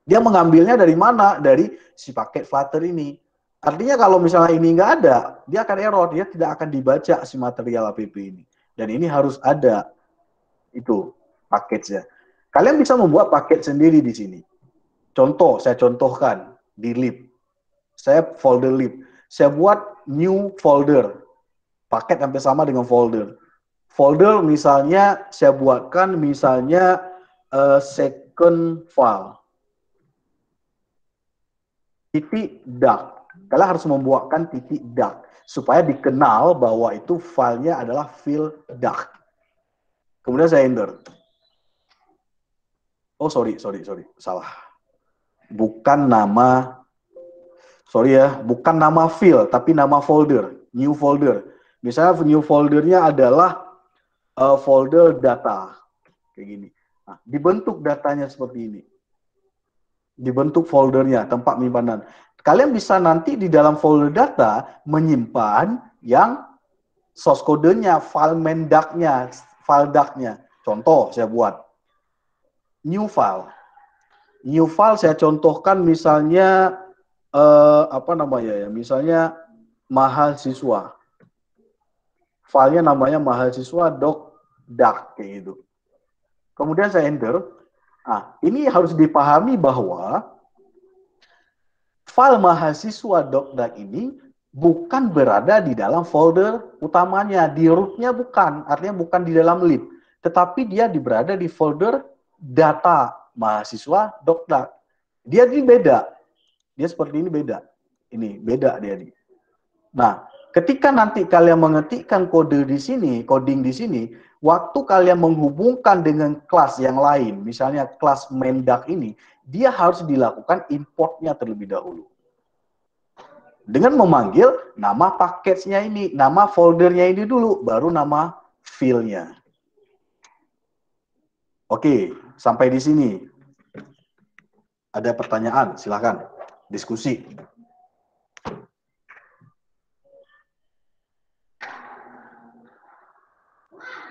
Dia mengambilnya dari mana? Dari si paket Flutter ini. Artinya kalau misalnya ini nggak ada, dia akan error, dia tidak akan dibaca si material app ini. Dan ini harus ada itu package-nya. Kalian bisa membuat paket sendiri di sini. Contoh, saya contohkan di lib. Saya folder lib. Saya buat new folder. Paket hampir sama dengan folder. Folder misalnya saya buatkan misalnya second file. Titik duck. Kalian harus membuatkan titik duck supaya dikenal bahwa itu filenya adalah file duck. Kemudian saya enter. Oh sorry, salah. Bukan nama, bukan nama file, tapi nama folder, new folder. Misalnya new foldernya adalah folder data, kayak gini. Nah, dibentuk datanya seperti ini. Dibentuk foldernya, tempat penyimpanan. Kalian bisa nanti di dalam folder data menyimpan yang source kodenya, file main duck-nya, file duck-nya. Contoh saya buat new file. New file saya contohkan misalnya misalnya mahasiswa. Filenya namanya mahasiswa.duck kayak gitu. Kemudian saya enter. Nah, ini harus dipahami bahwa file mahasiswa.duck ini bukan berada di dalam folder utamanya, di rootnya bukan, artinya bukan di dalam lib, tetapi dia berada di folder data mahasiswa.duck. Dia ini beda. Dia seperti ini beda. Ini beda dia nih. Nah, ketika nanti kalian mengetikkan kode di sini, coding di sini, waktu kalian menghubungkan dengan kelas yang lain, misalnya kelas main duck ini, dia harus dilakukan importnya terlebih dahulu. Dengan memanggil nama package-nya ini, nama foldernya ini dulu, baru nama file-nya. Oke, sampai di sini. Ada pertanyaan, silakan diskusi.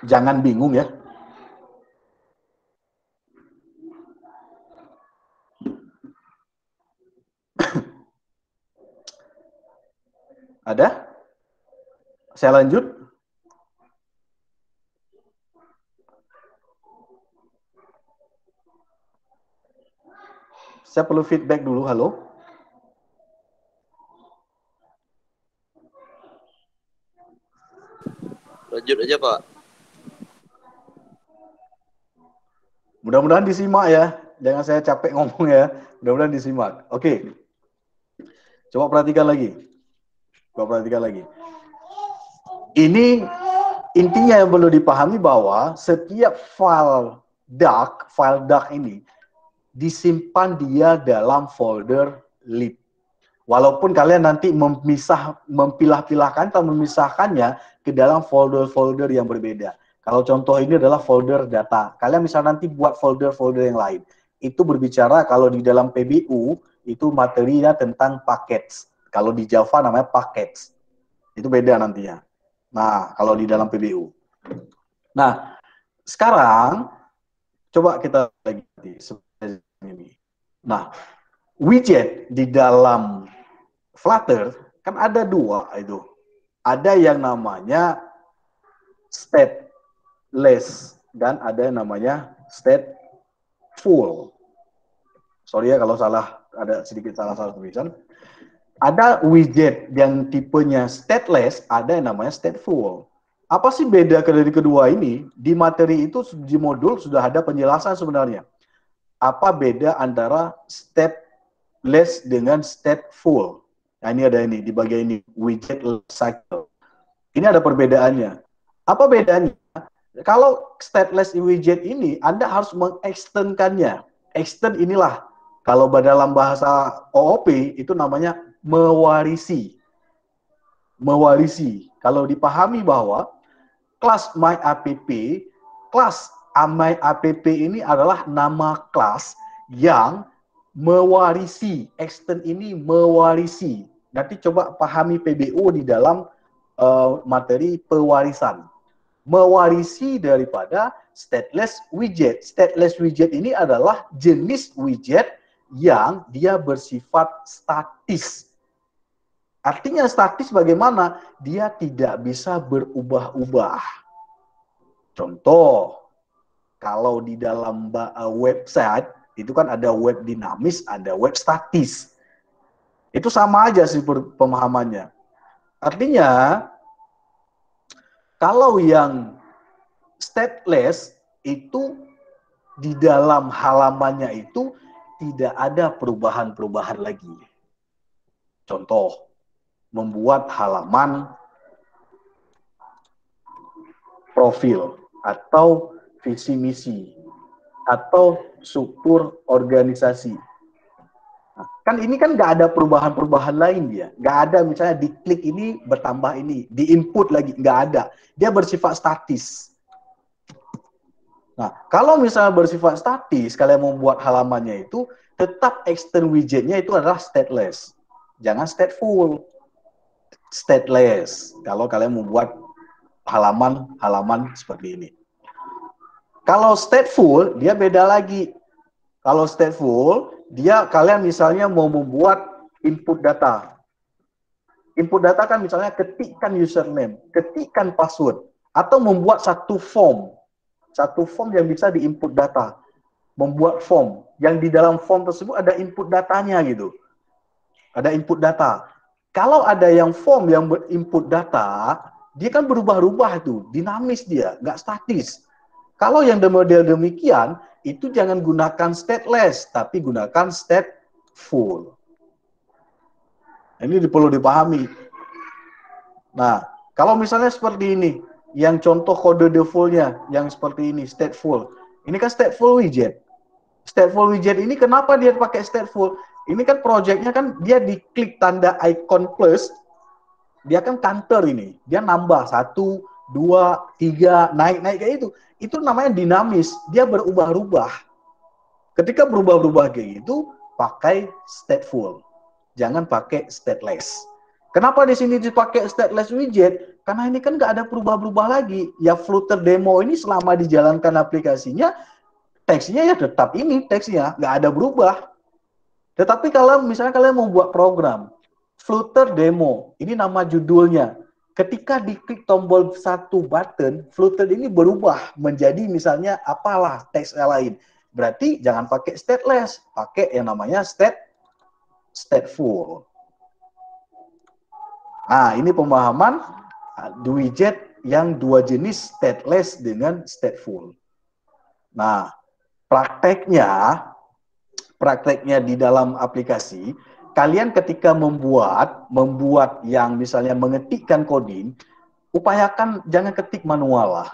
Jangan bingung ya. Ada? Saya lanjut. Saya perlu feedback dulu, halo. Lanjut aja, Pak. Mudah-mudahan disimak ya. Jangan saya capek ngomong ya. Mudah-mudahan disimak. Oke. Coba perhatikan lagi. Ini intinya yang perlu dipahami bahwa setiap file file dark ini disimpan dia dalam folder lib. Walaupun kalian nanti memilah-pilahkan atau memisahkannya ke dalam folder-folder yang berbeda. Kalau contoh ini adalah folder data. Kalian misalnya nanti buat folder-folder yang lain. Itu berbicara kalau di dalam PBU, itu materinya tentang packets. Kalau di Java namanya packets. Itu beda nantinya. Nah, kalau di dalam PBU. Nah, sekarang coba kita lagi seperti ini. Nah, widget di dalam Flutter kan ada dua itu. Ada yang namanya stateless dan ada yang namanya stateful. Sorry ya kalau salah, ada sedikit salah tulisan. Ada widget yang tipenya stateless, ada yang namanya stateful. Apa sih beda dari kedua ini? Di materi itu, di modul sudah ada penjelasan sebenarnya. Apa beda antara stateless dengan stateful? Nah, ini ada ini, di bagian ini, widget cycle. Ini ada perbedaannya. Apa bedanya? Kalau stateless widget ini, Anda harus mengextendkannya. Extend inilah, kalau dalam bahasa OOP, itu namanya mewarisi. Mewarisi. Kalau dipahami bahwa kelas myapp, kelas myapp ini adalah nama kelas yang mewarisi. Extend ini mewarisi. Nanti coba pahami PBO di dalam materi pewarisan. Mewarisi daripada stateless widget. Stateless widget ini adalah jenis widget yang dia bersifat statis. Artinya statis bagaimana? Dia tidak bisa berubah-ubah. Contoh, kalau di dalam website, itu kan ada web dinamis, ada web statis. Itu sama aja sih pemahamannya. Artinya, kalau yang stateless itu di dalam halamannya itu tidak ada perubahan-perubahan lagi. Contoh, membuat halaman profil atau visi misi atau struktur organisasi. Nah, kan ini kan nggak ada perubahan-perubahan lain dia. Nggak ada misalnya diklik ini bertambah ini, di input lagi, nggak ada. Dia bersifat statis. Nah, kalau misalnya bersifat statis, kalian membuat halamannya itu, tetap extend widgetnya itu adalah stateless. Jangan stateful. Stateless. Kalau kalian membuat halaman seperti ini. Kalau stateful, dia beda lagi. Kalau stateful, kalian misalnya mau membuat input data. Input data kan misalnya ketikkan username, ketikkan password, atau membuat satu form. Satu form yang bisa di-input data. Membuat form. Yang di dalam form tersebut ada input datanya gitu. Ada input data. Kalau ada yang form yang input data, dia kan berubah-ubah tuh. Dinamis dia, nggak statis. Kalau yang model demikian, itu jangan gunakan stateless, tapi gunakan stateful. Ini perlu dipahami. Nah, kalau misalnya seperti ini, yang contoh kode defaultnya, yang seperti ini, stateful. Ini kan stateful widget. Stateful widget ini kenapa dia pakai stateful? Ini kan projectnya kan dia diklik tanda icon plus, dia kan counter ini. Dia nambah 1, 2, 3, naik kayak itu. Itu namanya dinamis, dia berubah-ubah. Ketika berubah-ubah kayak gitu, pakai stateful. Jangan pakai stateless. Kenapa di sini dipakai stateless widget? Karena ini kan nggak ada berubah-ubah lagi. Ya Flutter demo ini selama dijalankan aplikasinya, teksnya ya tetap ini teksnya, nggak ada berubah. Tetapi kalau misalnya kalian mau buat program, Flutter demo, ini nama judulnya. Ketika diklik tombol satu button, Flutter ini berubah menjadi misalnya apalah teks lain. Berarti jangan pakai stateless, pakai yang namanya stateful. Nah, ini pemahaman widget yang dua jenis, stateless dengan stateful. Nah, prakteknya di dalam aplikasi, kalian ketika membuat yang misalnya mengetikkan coding, upayakan jangan ketik manual lah.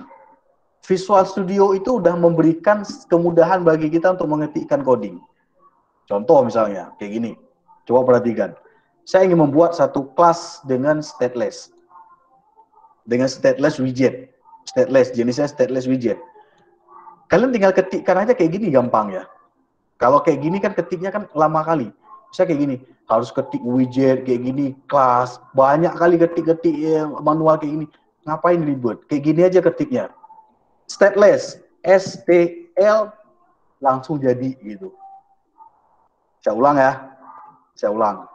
Visual Studio itu udah memberikan kemudahan bagi kita untuk mengetikkan coding. Contoh misalnya, kayak gini. Coba perhatikan. Saya ingin membuat satu kelas dengan stateless. Dengan stateless widget. Stateless, jenisnya stateless widget. Kalian tinggal ketikkan aja kayak gini gampang ya. Kalau kayak gini kan ketiknya kan lama kali. Bisa kayak gini, harus ketik widget kayak gini, kelas, banyak kali ketik-ketik manual kayak gini. Ngapain ribet? Kayak gini aja ketiknya. Stateless, STL, langsung jadi gitu. Saya ulang ya. Saya ulang.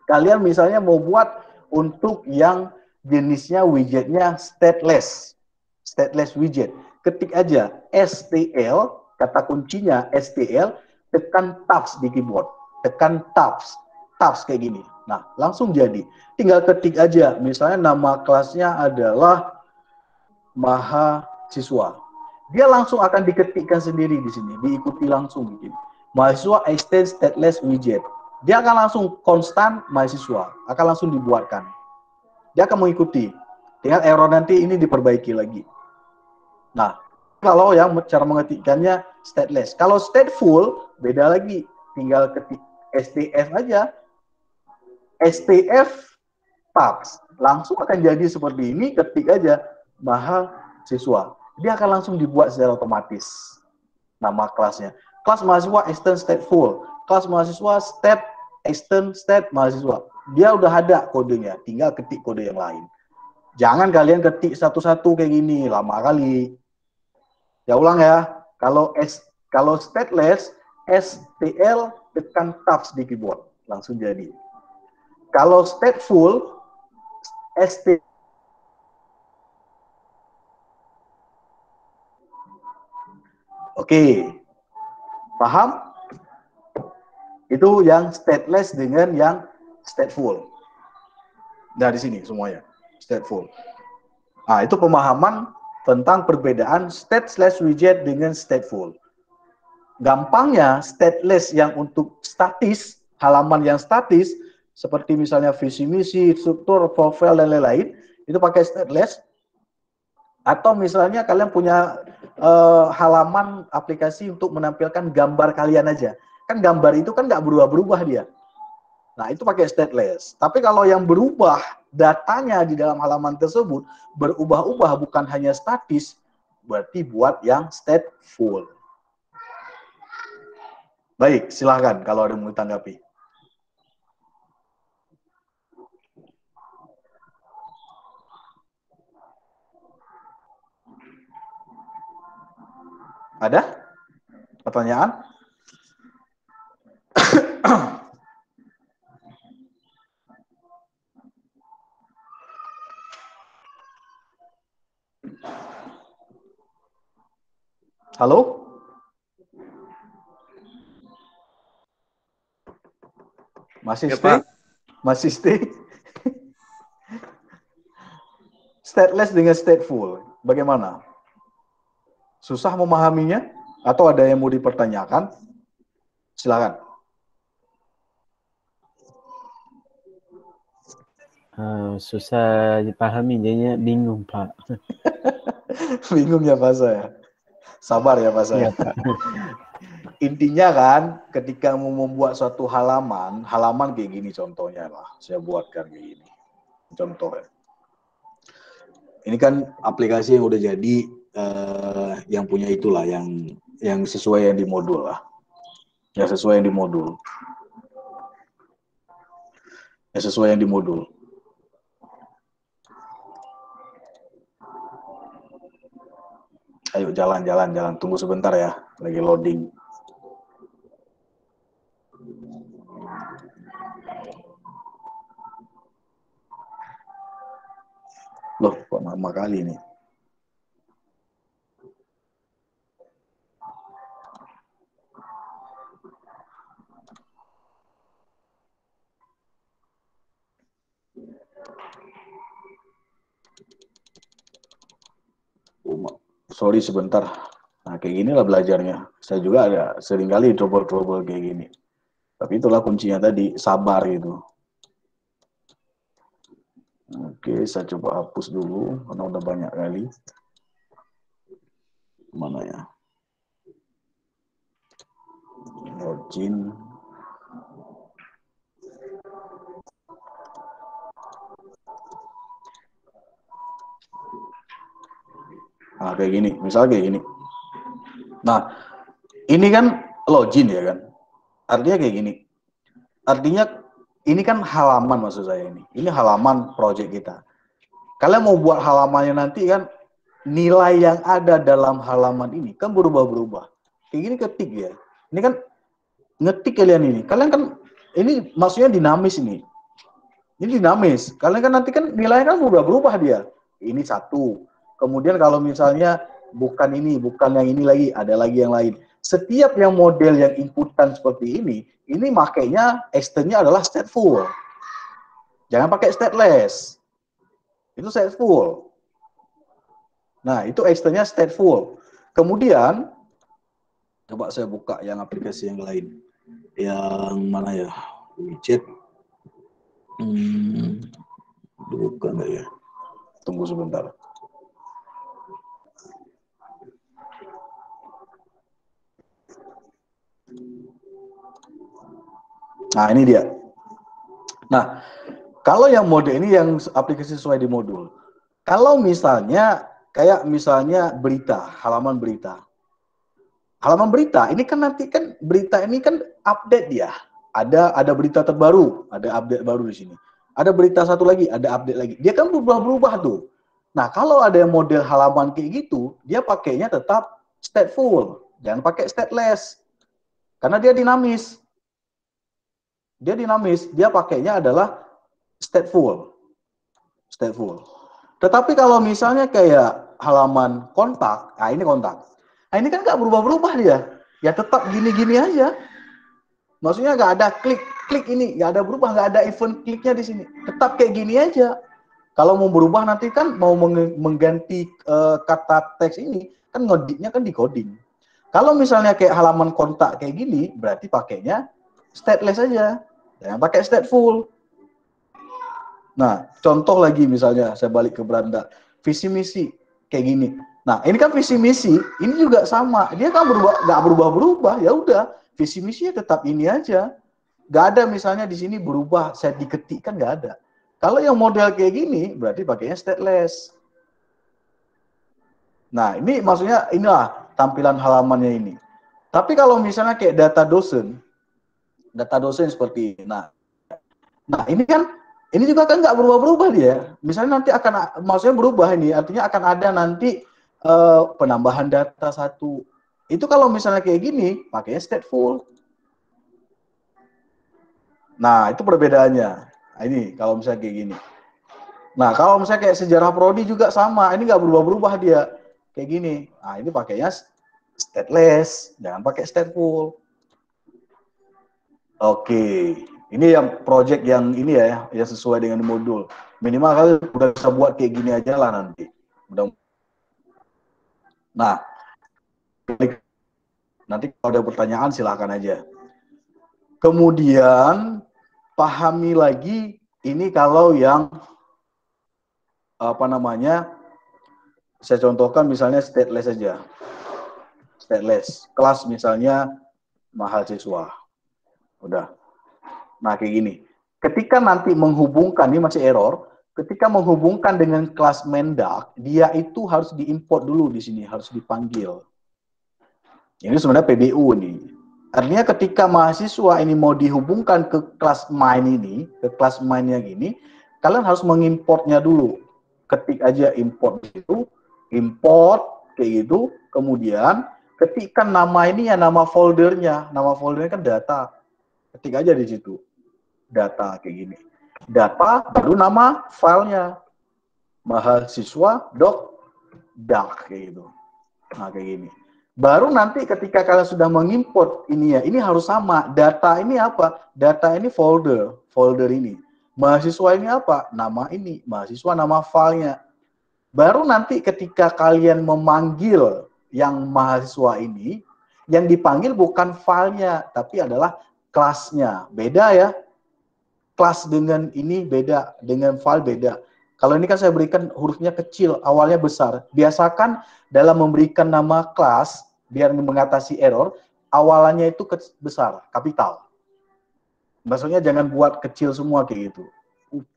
Kalian misalnya mau buat untuk yang jenisnya widgetnya stateless. Stateless widget. Ketik aja STL, kata kuncinya STL, tekan tabs di keyboard. Tekan tabs. Tabs kayak gini. Nah, langsung jadi. Tinggal ketik aja. Misalnya nama kelasnya adalah mahasiswa. Dia langsung akan diketikkan sendiri di sini. Diikuti langsung begini. Mahasiswa extend stateless widget. Dia akan langsung konstan mahasiswa, akan langsung dibuatkan. Dia akan mengikuti. Tinggal error nanti ini diperbaiki lagi. Nah, kalau yang cara mengetikkannya stateless. Kalau stateful, beda lagi. Tinggal ketik STF aja. STF tabs. Langsung akan jadi seperti ini, ketik aja mahasiswa. Dia akan langsung dibuat secara otomatis. Nama kelasnya. Kelas mahasiswa extend stateful. Kelas mahasiswa stat extend stat mahasiswa. Dia udah ada kodenya, tinggal ketik kode yang lain. Jangan kalian ketik satu-satu kayak gini, lama kali. Ya ulang ya. Kalau stateless, STL tekan tabs di keyboard, langsung jadi. Kalau stateful, ST Oke. Paham? Itu yang stateless dengan yang stateful. Dari sini semuanya, stateful. Nah, itu pemahaman tentang perbedaan state/widget dengan stateful. Gampangnya, stateless yang untuk statis, halaman yang statis, seperti misalnya visi misi, struktur, profile, dan lain-lain, itu pakai stateless. Atau misalnya kalian punya halaman aplikasi untuk menampilkan gambar kalian aja. Kan gambar itu kan nggak berubah-berubah dia. Nah, itu pakai stateless. Tapi kalau yang berubah datanya di dalam halaman tersebut berubah-ubah, bukan hanya statis, berarti buat yang stateful. Baik, silahkan kalau ada yang mau ditanggapi. Ada pertanyaan? Halo? Masih Ya, stay? Pak. Masih stay? Stateless dengan stateful, bagaimana? Susah memahaminya? Atau ada yang mau dipertanyakan? Silakan. Susah dipahami, jadinya bingung, Pak. Bingung ya Pak saya? Sabar ya Pak saya. Iya, Pak. Intinya kan, ketika mau membuat suatu halaman kayak gini contohnya lah. Saya buatkan kayak gini. Contohnya. Ini kan aplikasi yang udah jadi, yang punya itulah, yang sesuai yang di modul lah. Yang sesuai yang di modul. Yang sesuai yang di modul. Ayo jalan. Tunggu sebentar ya. Lagi loading. Loh, kok lama kali nih? Sorry sebentar. Nah, kayak ginilah belajarnya. Saya juga ada seringkali trouble kayak gini. Tapi itulah kuncinya tadi, sabar gitu. Oke, saya coba hapus dulu karena udah banyak kali. Mana ya? Login. Nah, kayak gini, misalnya kayak gini. Nah, ini kan login ya kan? Artinya kayak gini. Artinya ini kan halaman maksud saya ini. Ini halaman project kita. Kalian mau buat halamannya nanti kan nilai yang ada dalam halaman ini kan berubah-berubah. Kayak gini ketik ya. Ini kan ngetik kalian ini. Kalian kan ini maksudnya dinamis ini. Ini dinamis. Kalian kan nanti kan nilainya kan berubah-berubah dia. Ini satu. Kemudian kalau misalnya bukan ini, bukan yang ini lagi, ada lagi yang lain. Setiap yang model yang inputan seperti ini makanya extendnya adalah stateful. Jangan pakai stateless. Itu stateful. Nah, itu extendnya stateful. Kemudian, coba saya buka yang aplikasi yang lain. Yang mana ya? Widget. Bukan ya. Tunggu sebentar. Nah, ini dia. Nah, kalau yang mode ini yang aplikasi sesuai di modul. Kalau misalnya, kayak misalnya berita, halaman berita. Halaman berita, ini kan nanti kan berita ini kan update ya. Ada berita terbaru, ada update baru di sini. Ada berita satu lagi, ada update lagi. Dia kan berubah-berubah tuh. Nah, kalau ada yang model halaman kayak gitu, dia pakainya tetap stateful. Jangan pakai stateless. Karena dia dinamis. Dia dinamis, dia pakainya adalah stateful. Stateful. Tetapi kalau misalnya kayak halaman kontak, nah ini kontak. Nah ini kan nggak berubah-berubah dia. Ya tetap gini-gini aja. Maksudnya nggak ada klik ini, nggak ada berubah, nggak ada event kliknya di sini. Tetap kayak gini aja. Kalau mau berubah nanti kan mau mengganti kata teks ini, kan ngodiknya kan di coding. Kalau misalnya kayak halaman kontak kayak gini, berarti pakainya stateless aja. Jangan pakai stateful. Nah, contoh lagi misalnya, saya balik ke beranda. Visi misi, kayak gini. Nah, ini kan visi misi, ini juga sama. Dia kan nggak berubah-berubah, ya udah. Visi misinya tetap ini aja. Nggak ada misalnya di sini berubah, saya diketik, kan nggak ada. Kalau yang model kayak gini, berarti pakainya stateless. Nah, ini maksudnya inilah tampilan halamannya ini. Tapi kalau misalnya kayak data dosen seperti ini. Nah ini kan, ini juga kan nggak berubah-berubah dia. Misalnya nanti akan, maksudnya berubah ini, artinya akan ada nanti penambahan data satu. Itu kalau misalnya kayak gini, pakainya stateful. Nah itu perbedaannya. Nah, ini kalau misalnya kayak gini. Nah kalau misalnya kayak sejarah prodi juga sama, ini nggak berubah-berubah dia. Kayak gini. Nah ini pakainya stateless, jangan pakai stateful. Oke, ini yang project yang ini ya, yang sesuai dengan modul. Minimal kalian udah bisa buat kayak gini aja lah nanti. Nah, nanti kalau ada pertanyaan silahkan aja. Kemudian pahami lagi ini kalau yang apa namanya, saya contohkan misalnya stateless aja. Stateless, kelas misalnya mahasiswa. Udah. Nah, kayak gini. Ketika nanti menghubungkan, ini masih error, ketika menghubungkan dengan kelas Mendak, dia itu harus diimport dulu di sini, harus dipanggil. Ini sebenarnya PBU nih. Artinya ketika mahasiswa ini mau dihubungkan ke kelas main ini, ke kelas mainnya gini, kalian harus mengimportnya dulu. Ketik aja import itu, import kayak gitu, kemudian ketikkan nama ini ya, nama foldernya kan data. Ketik aja di situ. Data kayak gini. Data baru nama filenya. Mahasiswa.dak kayak gitu. Nah, kayak gini. Baru nanti ketika kalian sudah mengimport ini ya, ini harus sama. Data ini apa? Data ini folder ini. Mahasiswa ini apa? Nama ini. Mahasiswa nama filenya. Baru nanti ketika kalian memanggil yang mahasiswa ini, yang dipanggil bukan filenya, tapi adalah kelasnya. Beda ya. Kelas dengan ini beda, dengan file beda. Kalau ini kan saya berikan hurufnya kecil, awalnya besar. Biasakan dalam memberikan nama kelas, biar mengatasi error, awalannya itu besar, kapital. Maksudnya jangan buat kecil semua kayak gitu.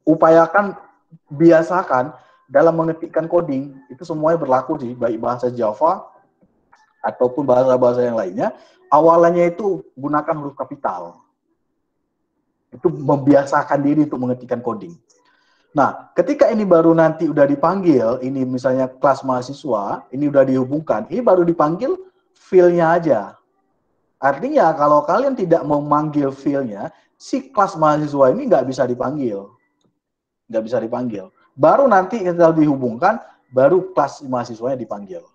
Upayakan, biasakan dalam mengetikkan coding, itu semuanya berlaku sih, baik bahasa Java, ataupun bahasa-bahasa yang lainnya, awalannya itu gunakan huruf kapital. Itu membiasakan diri untuk mengetikkan coding. Nah, ketika ini baru nanti udah dipanggil, ini misalnya kelas mahasiswa, ini udah dihubungkan, ini baru dipanggil file-nya aja. Artinya kalau kalian tidak memanggil file-nya, si kelas mahasiswa ini nggak bisa dipanggil. Nggak bisa dipanggil. Baru nanti setelah dihubungkan, baru kelas mahasiswanya dipanggil.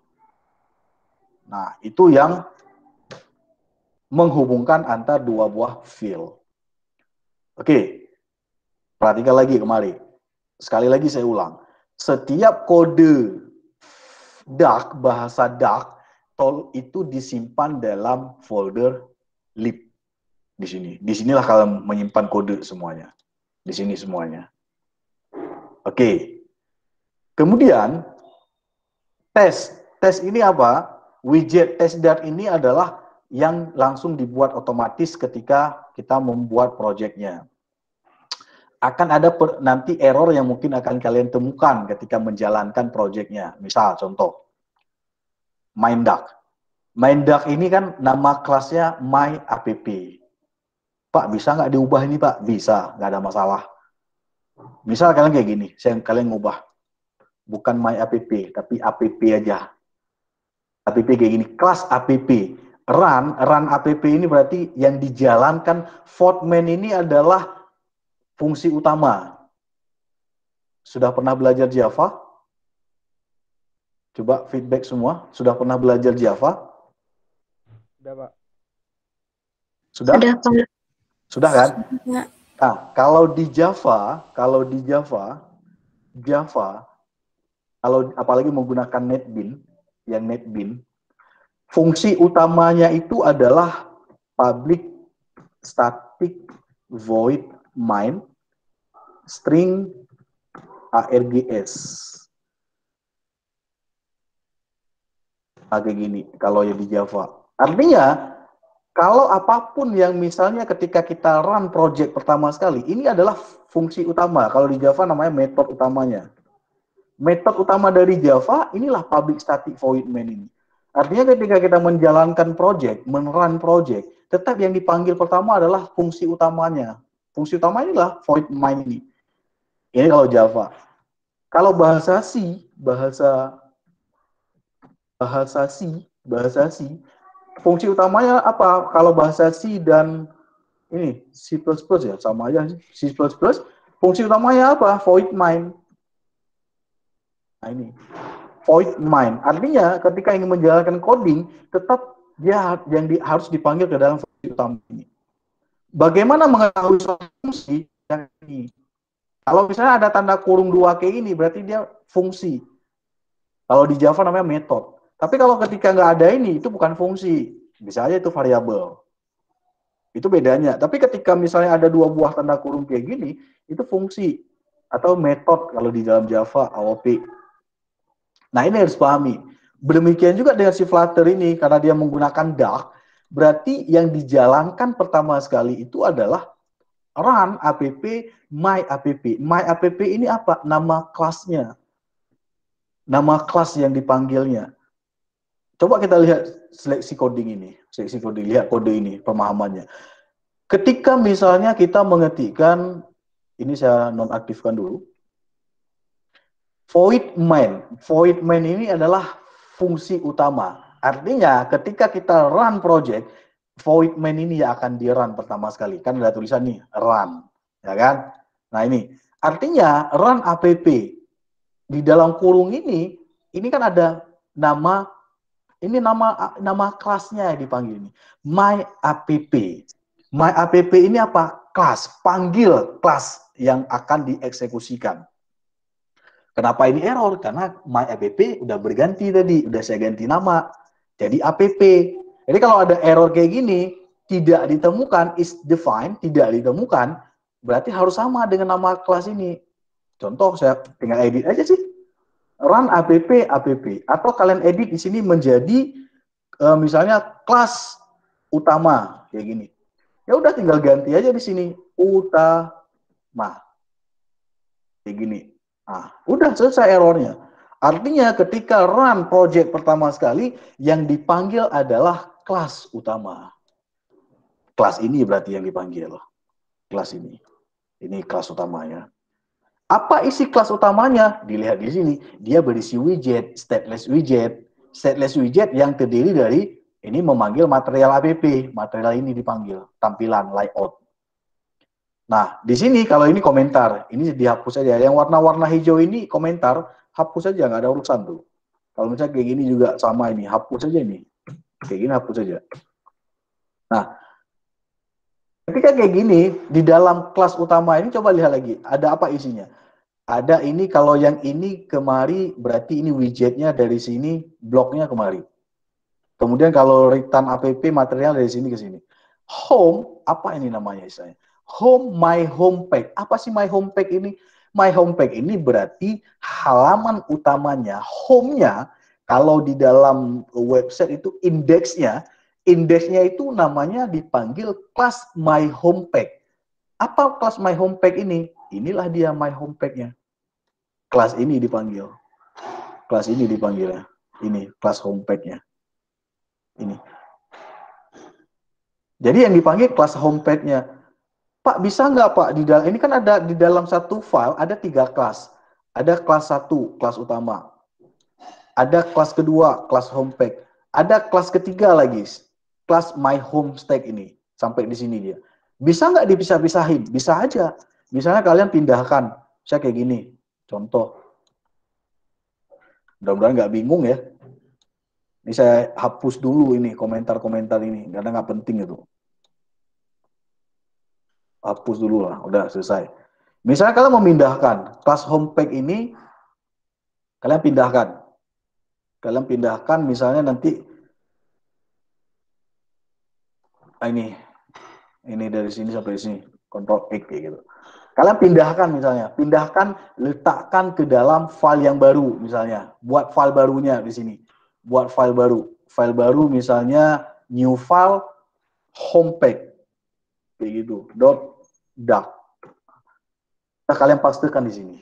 Nah, itu yang menghubungkan antar dua buah file. Oke, perhatikan lagi kemari. Sekali lagi saya ulang, setiap kode Dark, bahasa Dark, itu disimpan dalam folder lib. Di sini. Disinilah kalian menyimpan kode semuanya. Di sini semuanya. Oke. Kemudian, tes. Tes ini apa? Widget test Dark ini adalah yang langsung dibuat otomatis ketika kita membuat projectnya. Akan ada nanti error yang mungkin akan kalian temukan ketika menjalankan projectnya. Misal, contoh, MindDuck. MindDuck ini kan nama kelasnya MyApp. Pak, bisa nggak diubah ini, Pak? Bisa, nggak ada masalah. Misal kalian kayak gini, kalian ngubah. Bukan MyApp, tapi app aja. App kayak gini, kelas app. Run app ini berarti yang dijalankan, Fortman ini adalah fungsi utama. Sudah pernah belajar Java? Coba feedback semua. Sudah pernah belajar Java? Sudah, Pak. Sudah? Sudah, Pak. Sudah kan? Ya. Nah, kalau di Java, kalau apalagi menggunakan NetBeans, fungsi utamanya itu adalah public static void main string args. Kayak gini kalau yang di Java. Artinya kalau apapun yang misalnya ketika kita run project pertama sekali, ini adalah fungsi utama. Kalau di Java namanya metode utamanya. Metode utama dari Java inilah public static void main ini. Artinya ketika kita menjalankan project, men-run project, tetap yang dipanggil pertama adalah fungsi utamanya. Fungsi utama inilah void main ini. Ini kalau Java. Kalau bahasa C, fungsi utamanya apa? Kalau bahasa C dan ini C++ ya, sama aja C++. Fungsi utamanya apa? Void main. Nah ini, void main. Artinya ketika ingin menjalankan coding, tetap dia harus dipanggil ke dalam fungsi utama ini. Bagaimana mengetahui fungsi yang ini? Kalau misalnya ada tanda kurung 2 kayak ini, berarti dia fungsi. Kalau di Java namanya method. Tapi kalau ketika nggak ada ini, itu bukan fungsi. Bisa aja itu variabel. Itu bedanya. Tapi ketika misalnya ada 2 buah tanda kurung kayak gini, itu fungsi. Atau method kalau di dalam Java, AOP. Nah ini harus pahami. Demikian juga dengan si Flutter ini, karena dia menggunakan Dark, berarti yang dijalankan pertama sekali itu adalah run app MyApp. MyApp ini apa? Nama kelasnya. Nama kelas yang dipanggilnya. Coba kita lihat seleksi coding ini. Seleksi coding, lihat kode ini, pemahamannya. Ketika misalnya kita mengetikkan, ini saya nonaktifkan dulu. Void main. Void main ini adalah fungsi utama. Artinya ketika kita run project, void main ini yang akan di-run pertama sekali. Kan ada tulisan nih, run. Ya kan? Nah ini. Artinya run app. Di dalam kurung ini kan ada nama, ini nama kelasnya yang dipanggil ini. MyApp. MyApp ini apa? Kelas. Panggil kelas yang akan dieksekusikan. Kenapa ini error? Karena MyApp udah berganti tadi. Udah saya ganti nama. Jadi app. Jadi kalau ada error kayak gini, tidak ditemukan, is defined, tidak ditemukan, berarti harus sama dengan nama kelas ini. Contoh saya tinggal edit aja sih. Run app, atau kalian edit di sini menjadi misalnya kelas utama kayak gini. Ya udah tinggal ganti aja di sini utama kayak gini. Nah, udah selesai errornya. Artinya ketika run project pertama sekali yang dipanggil adalah kelas utama. Kelas ini berarti yang dipanggil. Kelas ini. Ini kelas utamanya. Apa isi kelas utamanya? Dilihat di sini. Dia berisi widget, stateless widget. Stateless widget yang terdiri dari ini memanggil material app. Material ini dipanggil. Tampilan, layout. Nah, di sini kalau ini komentar. Ini dihapus saja. Yang warna-warna hijau ini komentar. Hapus saja, nggak ada urusan tuh. Kalau misalnya kayak gini juga sama ini. Hapus saja ini. Kayak gini hapus saja. Nah, ketika kayak gini, di dalam kelas utama ini coba lihat lagi. Ada apa isinya? Ada ini, kalau yang ini kemari, berarti ini widgetnya dari sini, bloknya kemari. Kemudian kalau return app material dari sini ke sini. Home, apa ini namanya istilahnya? Home, my home page. Apa sih my home page ini? My home page ini berarti halaman utamanya, home-nya, kalau di dalam website itu indeksnya itu namanya dipanggil kelas my home page. Apa kelas my home page ini? Inilah dia my home page-nya. Kelas ini dipanggil. Kelas ini dipanggil ya. Ini kelas homepage-nya. Ini. Jadi yang dipanggil kelas homepage-nya. Pak, bisa nggak Pak? Di dalam ini kan ada di dalam satu file ada 3 kelas. Ada kelas 1, kelas utama. Ada kelas kedua, kelas homepage. Ada kelas ketiga lagi, kelas my home stack ini. Sampai di sini dia. Bisa nggak dipisah-pisahin? Bisa aja. Misalnya kalian pindahkan. Saya kayak gini. Contoh. Mudah-mudahan nggak bingung ya. Ini saya hapus dulu ini komentar-komentar ini. Karena nggak penting itu. Hapus dulu lah. Udah selesai. Misalnya kalian memindahkan kelas homepage ini. Kalian pindahkan. Kalian pindahkan misalnya nanti. Ini dari sini sampai sini. Ctrl X kayak gitu. Kalian pindahkan misalnya, letakkan ke dalam file yang baru misalnya, buat file barunya di sini, buat file baru misalnya new file homepage kayak gitu, .doc. Nah, kalian pastikan di sini,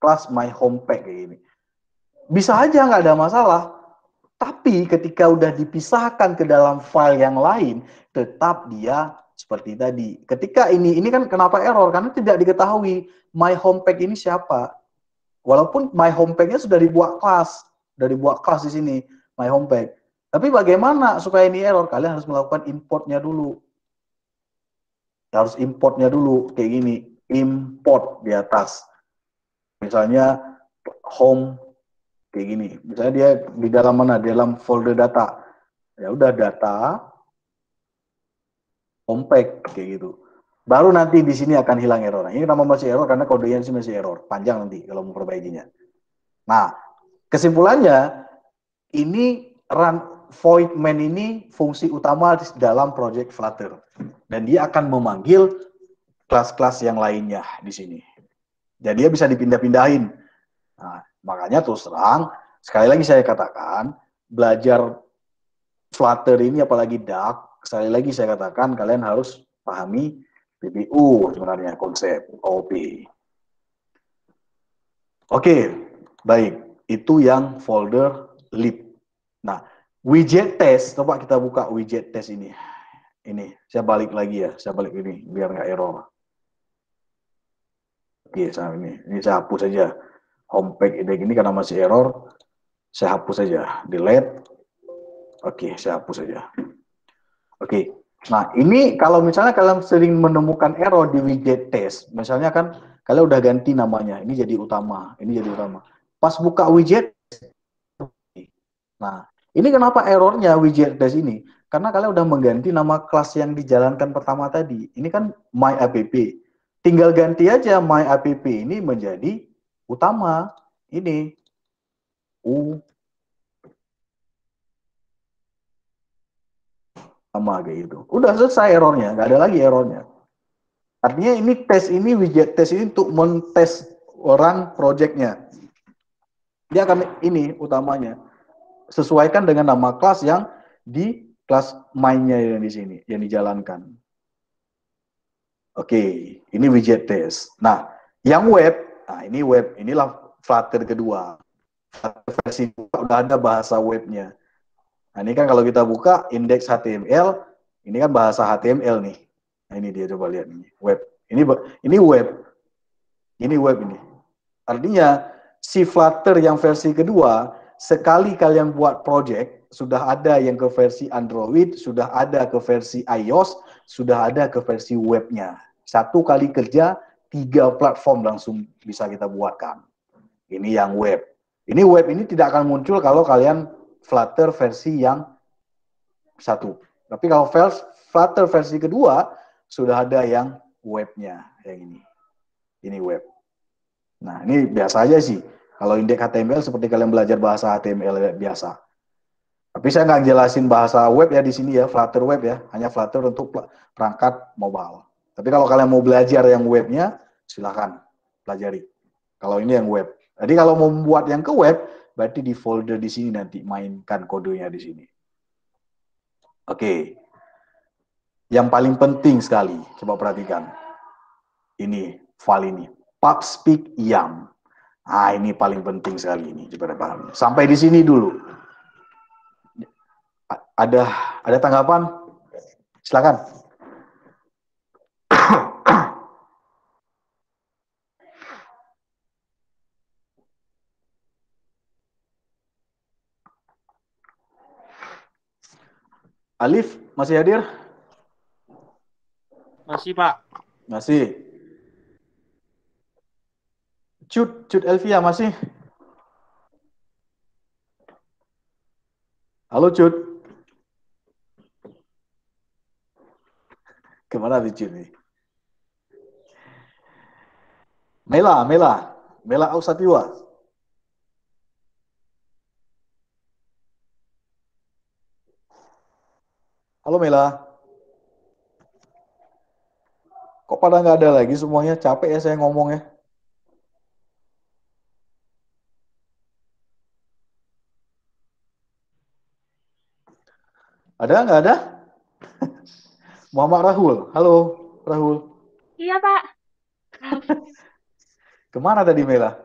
kelas my homepage kayak gini, bisa aja nggak ada masalah. Tapi ketika udah dipisahkan ke dalam file yang lain, tetap dia seperti tadi. Ketika ini kan kenapa error? Karena tidak diketahui my homepage ini siapa. Walaupun my homepage-nya sudah dibuat kelas di sini my homepage. Tapi bagaimana supaya ini error? Kalian harus melakukan importnya dulu. Harus importnya dulu kayak gini, import di atas. Misalnya home kayak gini. Misalnya dia di dalam mana? Di dalam folder data. Ya udah data homepage kayak gitu. Baru nanti di sini akan hilang error. Nah, ini nama masih error karena kodenya sih masih error. Panjang nanti kalau mau perbaikinya. Nah, kesimpulannya ini run void main ini fungsi utama dalam project Flutter. Dan dia akan memanggil kelas-kelas yang lainnya di sini. Jadi dia bisa dipindah-pindahin. Nah, makanya terus terang, sekali lagi saya katakan, belajar Flutter ini apalagi Dark, sekali lagi saya katakan kalian harus pahami PPU sebenarnya, konsep OP. Oke, baik. Itu yang folder lib. Nah, widget test, coba kita buka widget test ini. Ini, saya balik lagi ya, saya balik ini, biar nggak error. Oke, ini saya hapus saja. Homepage ini karena masih error, saya hapus saja, delete. Oke, saya hapus saja. Oke, nah ini kalau misalnya kalian sering menemukan error di widget test, misalnya kan kalian udah ganti namanya, ini jadi utama, ini jadi utama. Pas buka widget, nah ini kenapa errornya widget test ini? Karena kalian udah mengganti nama kelas yang dijalankan pertama tadi. Ini kan my app. Tinggal ganti aja my app ini menjadi utama. Ini sama kayak gitu. Udah selesai errornya, nggak ada lagi errornya. Artinya ini widget tes ini untuk mentes orang projectnya. Dia akan ini utamanya sesuaikan dengan nama kelas yang di kelas mainnya yang di sini yang dijalankan. Oke, ini widget test. Nah, yang web, ini web, inilah Flutter kedua. Flutter versi 2 udah ada bahasa webnya. Nah, ini kan kalau kita buka indeks HTML, ini kan bahasa HTML nih. Nah, ini dia coba lihat ini web. Ini web. Ini web ini. Artinya si Flutter yang versi kedua, sekali kalian buat project, sudah ada yang ke versi Android, sudah ada ke versi iOS, sudah ada ke versi webnya. Satu kali kerja, 3 platform langsung bisa kita buatkan. Ini yang web. Ini web ini tidak akan muncul kalau kalian Flutter versi yang 1. Tapi kalau Flutter versi kedua, sudah ada yang webnya, yang ini. Ini web. Nah, ini biasa aja sih. Kalau indeks HTML seperti kalian belajar bahasa HTML biasa. Tapi saya nggak jelasin bahasa web ya di sini ya, Flutter web ya. Hanya Flutter untuk perangkat mobile. Tapi kalau kalian mau belajar yang webnya, silakan pelajari. Kalau ini yang web. Jadi kalau mau membuat yang ke web, berarti di folder di sini nanti mainkan kodenya di sini. Oke. Yang paling penting sekali, coba perhatikan. Ini file ini. PubSpeak YAM. Nah, ini paling penting sekali ini, coba paham. Sampai di sini dulu. Ada tanggapan? Silakan. Alif, masih hadir? Masih, Pak. Masih. Cut Elvia masih? Halo Cut. Kemana Cut nih? Mela Ausatiwa. Halo Mela. Kok pada nggak ada lagi semuanya? Capek ya saya ngomong ya. Ada nggak ada? Muhammad Rahul. Halo Rahul. Iya, Pak. Kemana tadi Mela?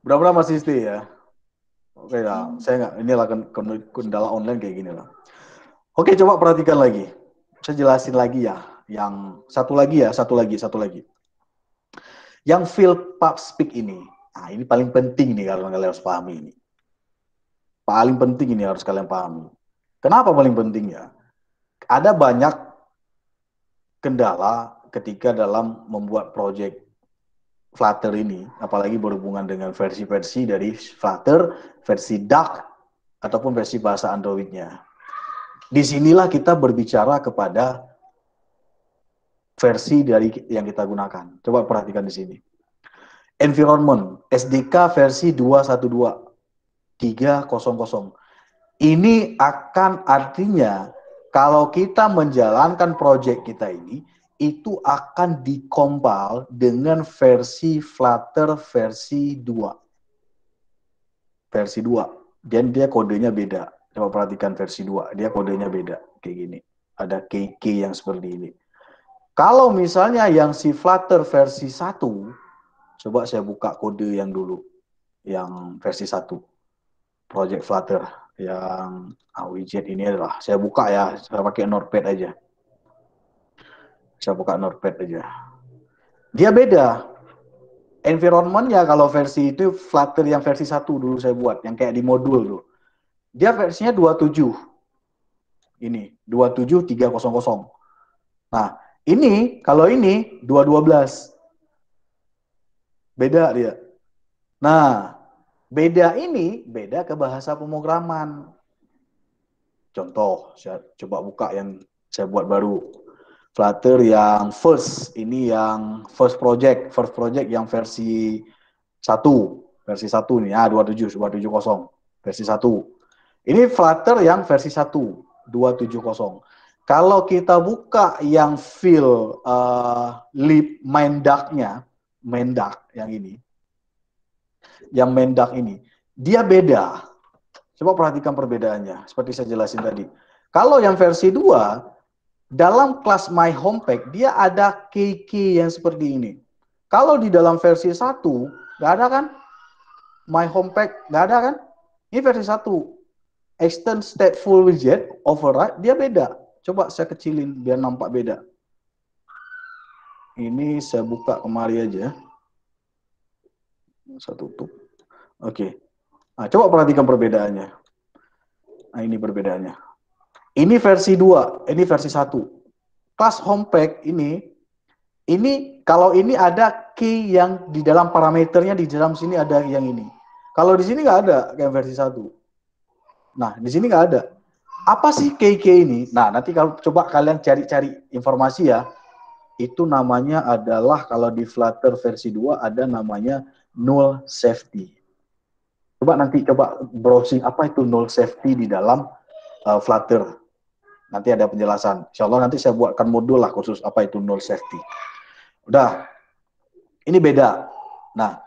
Berapa masih stay ya? Oke lah, saya nggak, inilah kendala online kayak gini lah. Oke, coba perhatikan lagi. Saya jelasin lagi ya. Yang satu lagi. Yang field PubSpeak ini. Nah, ini paling penting nih kalau kalian harus pahami ini. Paling penting ini harus kalian pahami. Kenapa paling penting ya? Ada banyak kendala ketika dalam membuat project Flutter ini, apalagi berhubungan dengan versi-versi dari Flutter, versi Dark, ataupun versi bahasa Android-nya. Disinilah kita berbicara kepada versi dari yang kita gunakan. Coba perhatikan di sini. Environment, SDK versi 2.1.2.3.0.0. Ini akan artinya, kalau kita menjalankan project kita ini, itu akan dikompil dengan versi Flutter versi 2. Versi 2. Dan dia kodenya beda. Coba perhatikan versi 2. Dia kodenya beda. Kayak gini. Ada KK yang seperti ini. Kalau misalnya yang si Flutter versi 1, coba saya buka kode yang dulu. Yang versi 1. Project Flutter. Yang widget ini adalah. Saya buka ya. Saya pakai Notepad aja. Saya buka Notepad aja. Dia beda. Environment-nya kalau versi itu Flutter yang versi 1 dulu saya buat. Yang kayak di modul tuh. Dia versinya 27. Ini. 27300. Nah. Ini. Kalau ini. 212. Beda dia. Nah. Beda ini. Beda ke bahasa pemrograman. Contoh. Saya coba buka yang saya buat baru. Flutter yang first, ini yang first project yang versi 1. versi 1 nih, 270 versi 1. Ini Flutter yang versi 1, 270. Kalau kita buka yang feel lib main duck-nya, main duck yang ini, dia beda. Coba perhatikan perbedaannya, seperti saya jelasin tadi. Kalau yang versi 2, dalam kelas My Homepage, dia ada key yang seperti ini. Kalau di dalam versi 1, nggak ada kan? My Homepage, nggak ada kan? Ini versi 1. Extend stateful widget, override, dia beda. Coba saya kecilin, biar nampak beda. Ini saya buka kemari aja. Saya tutup. Oke. Nah, coba perhatikan perbedaannya. Nah, ini perbedaannya. Ini versi 2, ini versi 1. Kelas Homepage ini kalau ini ada key yang di dalam parameternya, di dalam sini ada yang ini. Kalau di sini nggak ada kayak versi 1. Nah, di sini nggak ada. Apa sih key ini? Nah, nanti kalau coba kalian cari-cari informasi ya, itu namanya adalah kalau di Flutter versi 2 ada namanya null safety. Coba nanti browsing apa itu null safety di dalam Flutter. Nanti ada penjelasan. Insya Allah nanti saya buatkan modul lah khusus apa itu null safety. Udah, ini beda. Nah,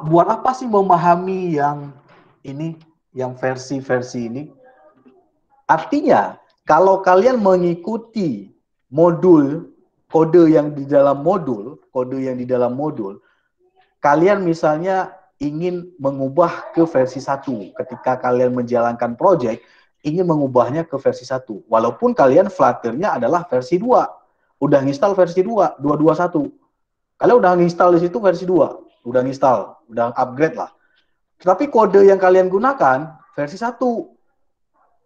buat apa sih memahami yang ini, yang versi-versi ini? Artinya, kalau kalian mengikuti modul, kode yang di dalam modul, kalian misalnya ingin mengubah ke versi 1. Ketika kalian menjalankan project, ingin mengubahnya ke versi 1. Walaupun kalian Flutter-nya adalah versi 2. Udah nginstal versi 2, 221. Kalian udah nginstal di situ versi 2. Udah nginstal, udah upgrade lah. Tapi kode yang kalian gunakan versi 1.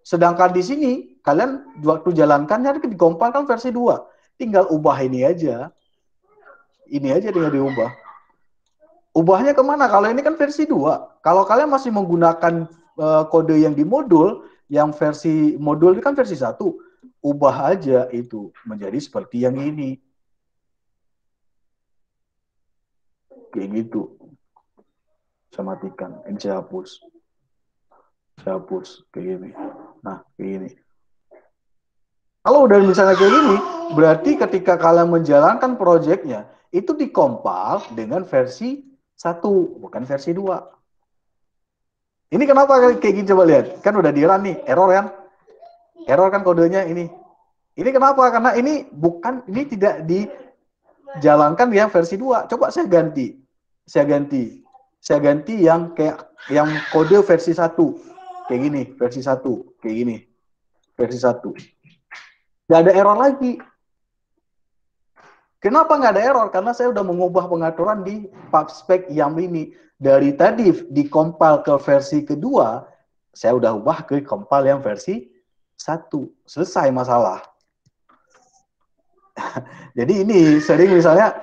Sedangkan di sini, kalian waktu jalankannya dikompilkan versi 2. Tinggal ubah ini aja. Ini aja tinggal diubah. Ubahnya kemana? Kalau ini kan versi 2. Kalau kalian masih menggunakan kode yang di modul, yang versi modul ini kan versi 1, ubah aja itu menjadi seperti yang ini. Kayak gitu. Saya matikan. Ini saya hapus. Saya hapus. Kayak gini. Nah, kayak gini. Kalau udah misalnya kayak gini, berarti ketika kalian menjalankan proyeknya, itu dikompil dengan versi 1, bukan versi 2. Ini kenapa kayak gini, coba lihat. Kan udah di run nih, error kan? Error kan kodenya ini. Ini kenapa? Karena ini tidak dijalankan yang versi 2. Coba saya ganti. Saya ganti yang kode versi 1. Kayak gini, versi 1. Kayak gini. Versi 1. Nggak ada error lagi. Kenapa nggak ada error? Karena saya udah mengubah pengaturan di PubSpec yang ini. Dari tadi dikompil ke versi kedua, saya udah ubah ke compile yang versi 1. Selesai masalah. Jadi ini sering misalnya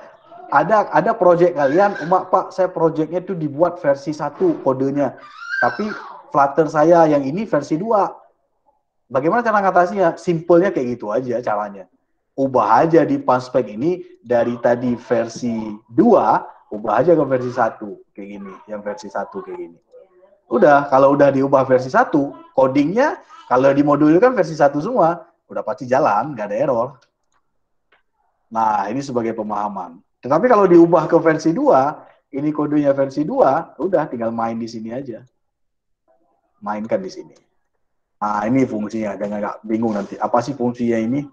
ada project kalian, Pak, saya projectnya itu dibuat versi 1 kodenya. Tapi Flutter saya yang ini versi 2. Bagaimana cara ngatasinya? Simpelnya kayak gitu aja caranya. Ubah aja di PubSpec ini dari tadi versi 2, ubah aja ke versi 1 kayak gini, yang versi 1 kayak gini. Udah, kalau udah diubah versi 1, codingnya kalau di modul kan versi 1 semua, udah pasti jalan, nggak ada error. Nah, ini sebagai pemahaman. Tetapi kalau diubah ke versi 2, ini kodenya versi 2, udah tinggal main di sini aja. Mainkan di sini. Nah, ini fungsinya, jangan nggak bingung nanti. Apa sih fungsinya ini?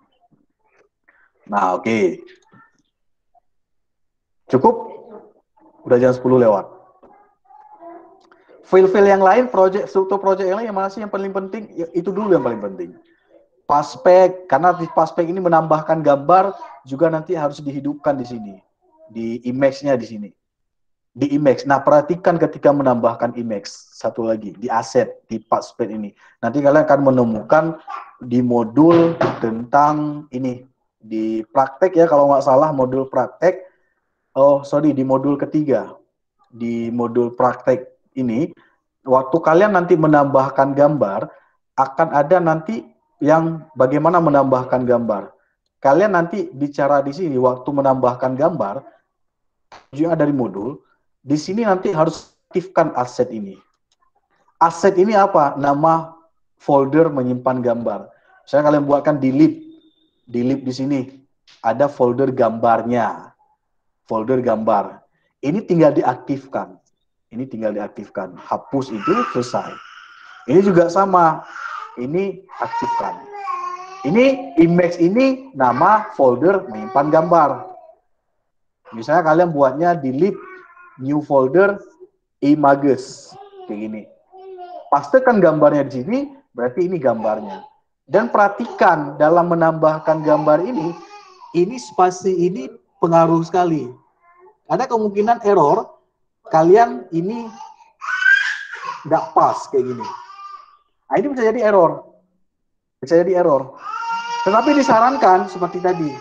Nah, oke. Cukup? Udah jam 10 lewat. File-file yang lain, struktur project yang lain, yang mana sih yang paling penting? Itu dulu yang paling penting. PubSpec, karena di PubSpec ini menambahkan gambar, juga nanti harus dihidupkan di sini. Di image-nya di sini. Di image. Nah, perhatikan ketika menambahkan image. Satu lagi, di asset, di PubSpec ini. Nanti kalian akan menemukan di modul tentang ini. Di praktek ya, kalau nggak salah modul praktek. Di modul ketiga. Di modul praktek ini, waktu kalian nanti menambahkan gambar, akan ada nanti yang bagaimana menambahkan gambar. Kalian nanti bicara di sini, waktu menambahkan gambar, yang ada di modul, Di sini nanti harus aktifkan aset ini. Aset ini apa? Nama folder menyimpan gambar. Misalnya kalian buatkan delete di sini ada folder gambarnya, folder gambar. Ini tinggal diaktifkan. Ini tinggal diaktifkan. Hapus itu selesai. Ini juga sama. Ini aktifkan. Ini image ini nama folder menyimpan gambar. Misalnya kalian buatnya delete new folder images kayak gini. Pastikan gambarnya di sini, berarti ini gambarnya. Dan perhatikan dalam menambahkan gambar ini spasi ini pengaruh sekali. Ada kemungkinan error, kalian ini nggak pas kayak gini. Nah, ini bisa jadi error. Bisa jadi error. Tetapi disarankan seperti tadi.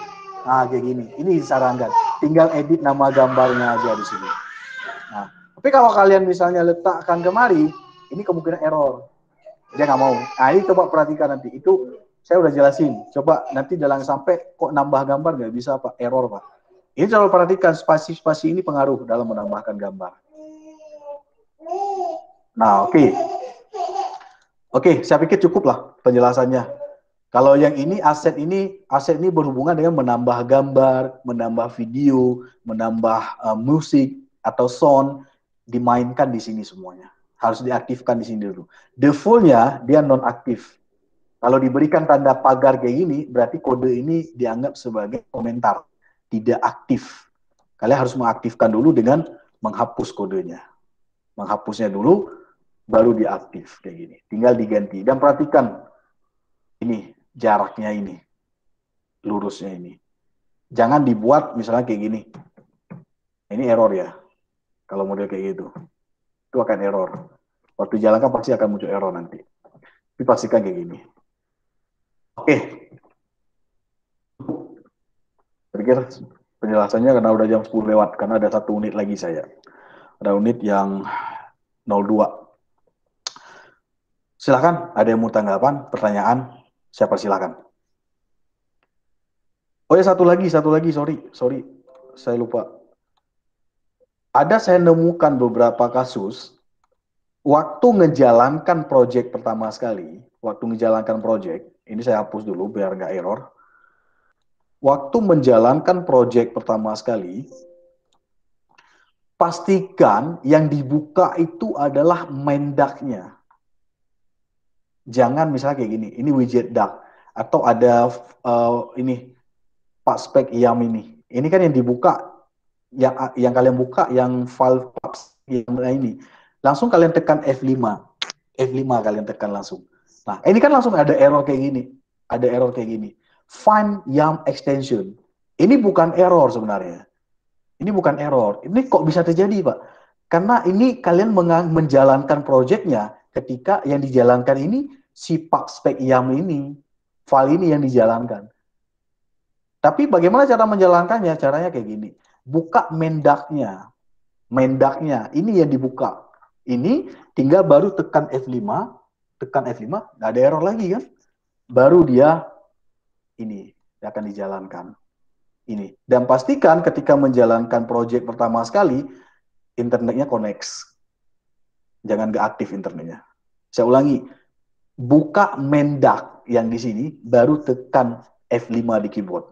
Nah, kayak gini. Ini disarankan. Tinggal edit nama gambarnya aja di sini. Nah, tapi kalau kalian misalnya letakkan kemari, ini kemungkinan error. Dia nggak mau. Nah, ini coba perhatikan nanti. Itu saya udah jelasin. Coba nanti jangan sampai kok nambah gambar nggak bisa, Pak. Error, Pak. Ini coba perhatikan spasi-spasi ini pengaruh dalam menambahkan gambar. Nah, oke. Oke, saya pikir cukup lah penjelasannya. Kalau yang ini aset ini berhubungan dengan menambah gambar, menambah video, menambah musik atau sound, dimainkan di sini semuanya. Harus diaktifkan di sini dulu. Defaultnya dia non-aktif. Kalau diberikan tanda pagar kayak gini, berarti kode ini dianggap sebagai komentar, tidak aktif. Kalian harus mengaktifkan dulu dengan menghapus kodenya. Menghapusnya dulu, baru diaktif kayak gini. Tinggal diganti. Dan perhatikan ini jaraknya ini, lurusnya ini. Jangan dibuat misalnya kayak gini. Ini error ya. Kalau model kayak gitu, itu akan error. Waktu jalankan pasti akan muncul error nanti. Tapi pastikan kayak gini. Oke. Saya pikir penjelasannya karena udah jam 10 lewat, karena ada 1 unit lagi saya. Ada unit yang 02. Silakan, ada yang mau tanggapan, pertanyaan, saya persilakan. Oh ya, satu lagi, sorry, saya lupa. Saya nemukan beberapa kasus, waktu ngejalankan project pertama sekali, ini saya hapus dulu biar nggak error. Waktu menjalankan project pertama sekali, pastikan yang dibuka itu adalah main DAC-nya. Jangan misalnya kayak gini, ini widget DAC, atau ada ini Pak spek YAM ini. Ini kan yang dibuka, yang kalian buka, yang file ini. Langsung kalian tekan F5. F5 kalian tekan langsung. Nah, ini kan langsung ada error kayak gini. Ada error kayak gini. Find YAM extension. Ini bukan error sebenarnya. Ini bukan error. Ini kok bisa terjadi, Pak? Karena ini kalian menjalankan projectnya ketika yang dijalankan ini si Pak spek YAM ini, file ini yang dijalankan. Tapi bagaimana cara menjalankannya? Caranya kayak gini. Buka mendaknya. Mendaknya, ini yang dibuka. Ini tinggal baru tekan F5, nggak ada error lagi kan? Baru dia akan dijalankan. Ini. Dan pastikan ketika menjalankan project pertama sekali, internetnya connect. Jangan nggak aktif internetnya. Saya ulangi, buka mendak yang di sini, baru tekan F5 di keyboard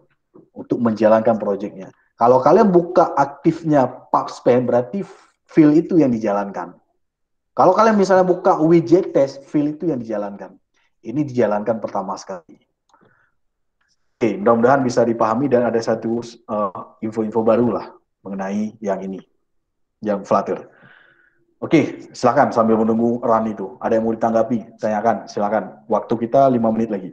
untuk menjalankan projectnya. Kalau kalian buka aktifnya PubSpan, berarti file itu yang dijalankan. Kalau kalian misalnya buka widget test, file itu yang dijalankan. Ini dijalankan pertama sekali. Oke, mudah-mudahan bisa dipahami dan ada satu info-info baru lah mengenai yang ini, yang Flutter. Oke, silakan sambil menunggu run itu. Ada yang mau ditanggapi? Tanyakan, silakan. Waktu kita 5 menit lagi.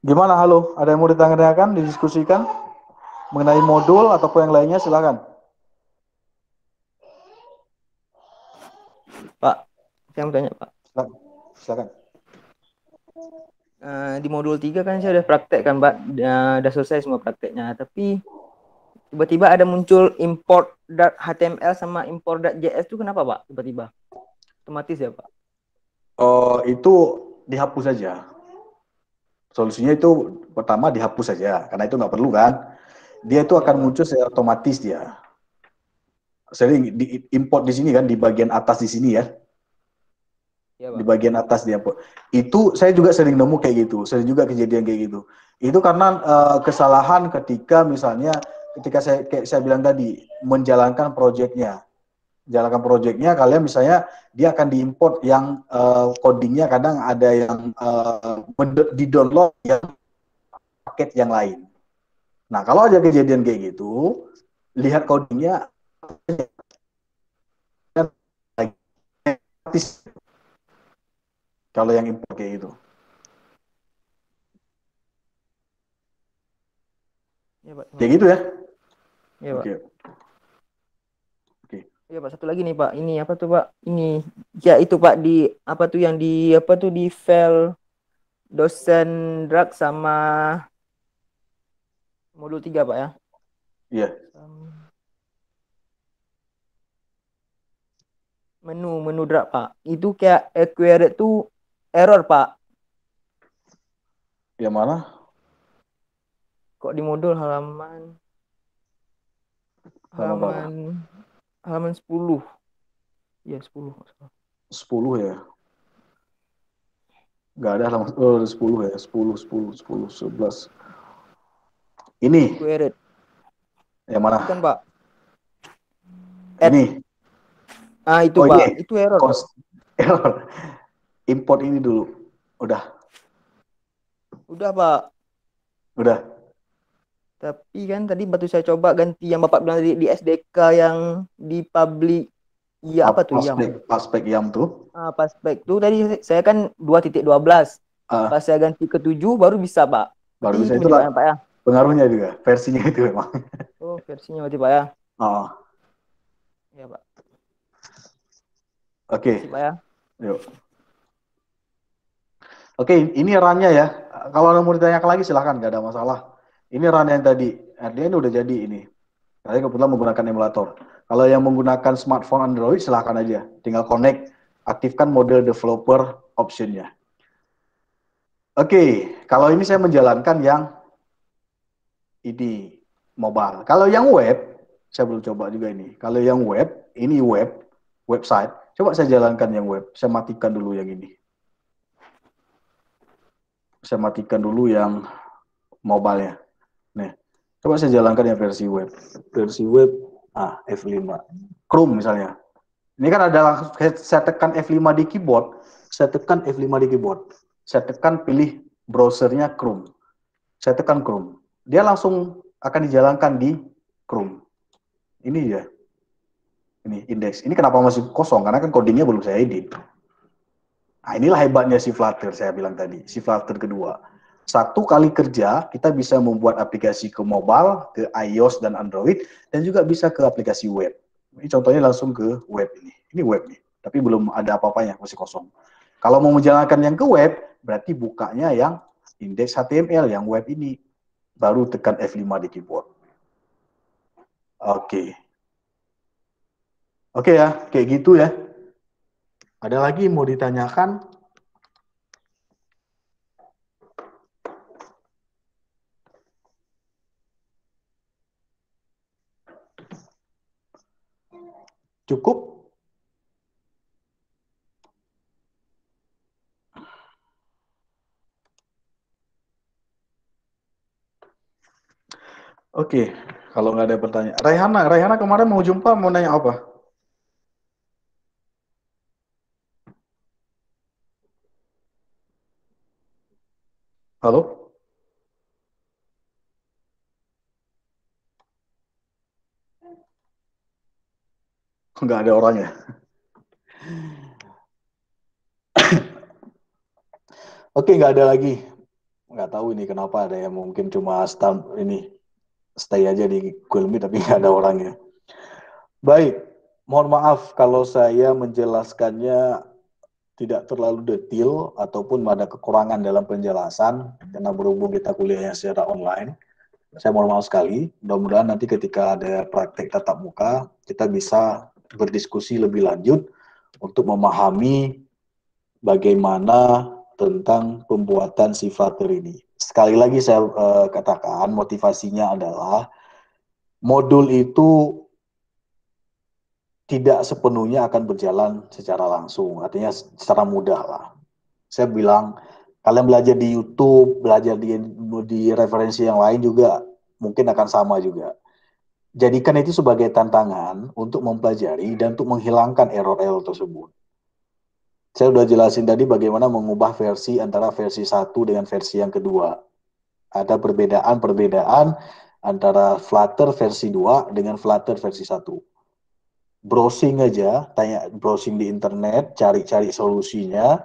Gimana, halo? Ada yang mau ditanyakan, didiskusikan mengenai modul ataupun yang lainnya, silakan. Pak, saya mau tanya, Pak. Silakan. Di modul 3 kan saya udah praktek kan, Mbak. Udah selesai semua prakteknya. Tapi tiba-tiba ada muncul import .html sama import .js itu kenapa, Pak? Tiba-tiba. Otomatis ya, Pak? Itu dihapus saja. Solusinya itu pertama dihapus saja, karena itu nggak perlu kan. Dia itu akan muncul secara otomatis dia. Sering diimport di sini kan, di bagian atas di sini ya. Di bagian atas dia. Itu saya juga sering nemu kayak gitu, sering juga kejadian kayak gitu. Itu karena kesalahan ketika misalnya ketika saya bilang tadi menjalankan proyeknya. Jalankan proyeknya, kalian misalnya dia akan diimport yang codingnya kadang ada yang di-download yang paket yang lain. Nah, kalau ada kejadian kayak gitu, lihat codingnya kalau yang import kayak gitu. Ya, Pak. Kayak gitu ya? Iya, Pak. Oke. Iya, Pak, satu lagi nih, Pak. Ini apa tuh, Pak? Ini ya itu, Pak, di apa tuh yang di apa tuh di file dosen drag sama modul 3, Pak ya? Iya. Menu drag, Pak. Itu kayak query tuh error, Pak. Yang mana? Kok di modul halaman 10. Ya, 10. 10 ya. Nggak ada halaman 10 ya. 10, 11. Ini. Query. Yang mana? Bukan, Pak. Ini. Itu, Pak. Ini. Itu error. Error. Import ini dulu. Udah, Pak. Udah. Tapi kan tadi batu saya coba ganti yang Bapak bilang di SDK yang di public. Iya, apa tuh YAM? Paspek YAM tuh. Paspek tuh tadi saya kan 2.12. Pas saya ganti ke 7 baru bisa, Pak. Baru bisa itu lah, Pak ya. Pengaruhnya juga, versinya itu memang. Oh, versinya berarti, Pak ya. Oh. Iya, Pak. Oke. Pak ya. Yuk. Oke, ini run-nya ya. Kalau mau ditanyakan lagi silahkan, nggak ada masalah. Ini run yang tadi, artinya ini udah jadi ini. Saya kebetulan menggunakan emulator. Kalau yang menggunakan smartphone Android silahkan aja, tinggal connect, aktifkan mode developer option-nya. Oke, kalau ini saya menjalankan yang ini mobile. Kalau yang web, saya belum coba juga ini. Kalau yang web, ini website. Coba saya jalankan yang web. Saya matikan dulu yang ini. Saya matikan dulu yang mobile-nya. Nih, coba saya jalankan yang versi web. Versi web, F5. Chrome misalnya. Ini kan ada langsung, saya tekan F5 di keyboard. Saya tekan F5 di keyboard. Saya tekan pilih browsernya Chrome. Saya tekan Chrome. Dia langsung akan dijalankan di Chrome. Ini ya. Ini indeks. Ini kenapa masih kosong? Karena kan codingnya belum saya edit. Nah, inilah hebatnya si Flutter, saya bilang tadi. Si Flutter kedua. Satu kali kerja, kita bisa membuat aplikasi ke mobile, ke iOS dan Android, dan juga bisa ke aplikasi web. Ini contohnya langsung ke web ini. Ini web nih, tapi belum ada apa-apanya, masih kosong. Kalau mau menjalankan yang ke web, berarti bukanya yang indeks HTML, yang web ini. Baru tekan F5 di keyboard. Oke. Oke ya, kayak gitu ya. Ada lagi mau ditanyakan? Cukup? Oke, kalau nggak ada pertanyaan. Raihana kemarin mau jumpa, mau nanya apa? Halo? Nggak ada orangnya. Oke, nggak ada lagi. Nggak tahu ini kenapa ada yang mungkin cuma stay aja di Google Meet tapi nggak ada orangnya. Baik, mohon maaf kalau saya menjelaskannya tidak terlalu detail ataupun ada kekurangan dalam penjelasan karena berhubung kita kuliahnya secara online. Saya mohon maaf sekali. Mudah-mudahan nanti ketika ada praktek tatap muka kita bisa berdiskusi lebih lanjut untuk memahami bagaimana tentang pembuatan si Flutter ini. Sekali lagi saya katakan motivasinya adalah modul itu tidak sepenuhnya akan berjalan secara langsung, artinya secara mudah lah. Saya bilang, kalian belajar di YouTube, belajar di referensi yang lain juga, mungkin akan sama juga. Jadikan itu sebagai tantangan untuk mempelajari dan untuk menghilangkan error-error tersebut. Saya sudah jelasin tadi bagaimana mengubah versi antara versi 1 dengan versi yang kedua. Ada perbedaan antara Flutter versi 2 dengan Flutter versi 1. Browsing aja, browsing di internet, cari-cari solusinya.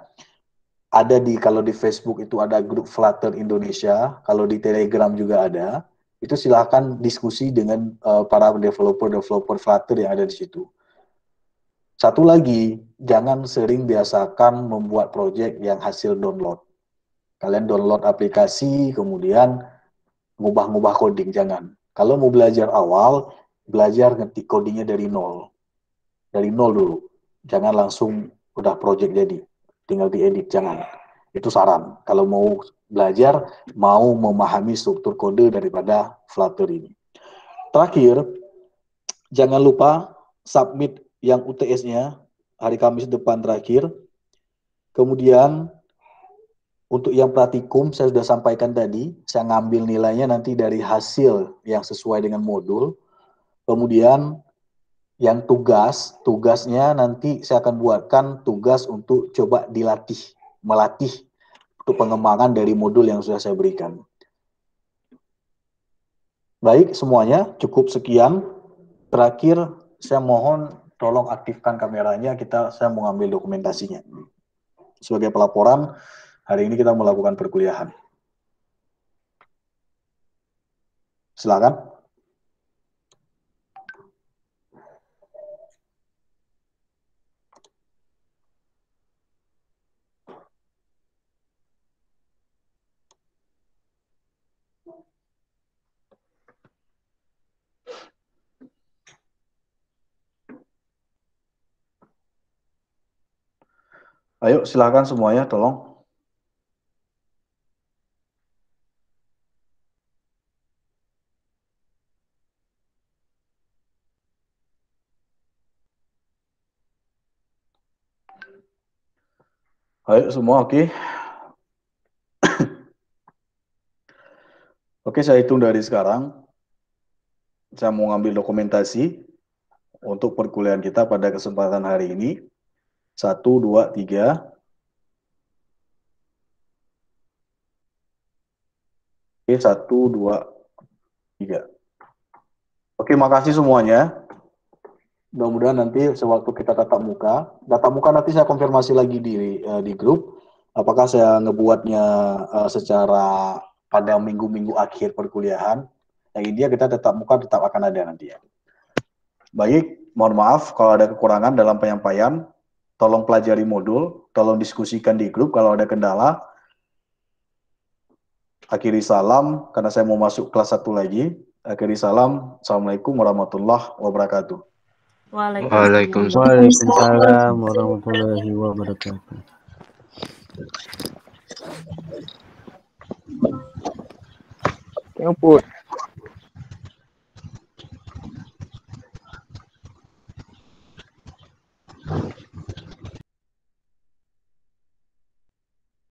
Ada kalau di Facebook itu ada grup Flutter Indonesia, kalau di Telegram juga ada. Itu silahkan diskusi dengan para developer Flutter yang ada di situ. Satu lagi, jangan sering biasakan membuat project yang hasil download. Kalian download aplikasi, kemudian ngubah-ngubah coding, jangan. Kalau mau belajar awal, belajar ngetik codingnya dari nol. Dari nol dulu. Jangan langsung udah project jadi. Tinggal diedit, jangan. Itu saran. Kalau mau belajar, mau memahami struktur kode daripada Flutter ini. Terakhir, jangan lupa submit yang UTS-nya hari Kamis depan terakhir. Kemudian, untuk yang praktikum, saya sudah sampaikan tadi, saya ngambil nilainya nanti dari hasil yang sesuai dengan modul. Kemudian, yang tugasnya nanti saya akan buatkan tugas untuk coba melatih untuk pengembangan dari modul yang sudah saya berikan. Baik, semuanya cukup sekian. Terakhir, saya mohon tolong aktifkan kameranya, saya mau ambil dokumentasinya. Sebagai pelaporan, hari ini kita melakukan perkuliahan. Silakan. Ayo, silakan semuanya, tolong. Ayo semua, oke. Oke, saya hitung dari sekarang. Saya mau ngambil dokumentasi untuk perkuliahan kita pada kesempatan hari ini. 1, 2, 3. Oke, 1, 2, 3. Oke, makasih semuanya. Mudah-mudahan nanti sewaktu kita tatap muka nanti saya konfirmasi lagi di grup. Apakah saya ngebuatnya secara pada minggu-minggu akhir perkuliahan. Yang intinya kita tatap muka tetap akan ada nanti ya. Baik, mohon maaf kalau ada kekurangan dalam penyampaian. Tolong pelajari modul, tolong diskusikan di grup kalau ada kendala. Akhiri salam, karena saya mau masuk kelas 1 lagi. Akhiri salam, Assalamualaikum warahmatullahi wabarakatuh. Waalaikumsalam warahmatullahi wabarakatuh. Yang put.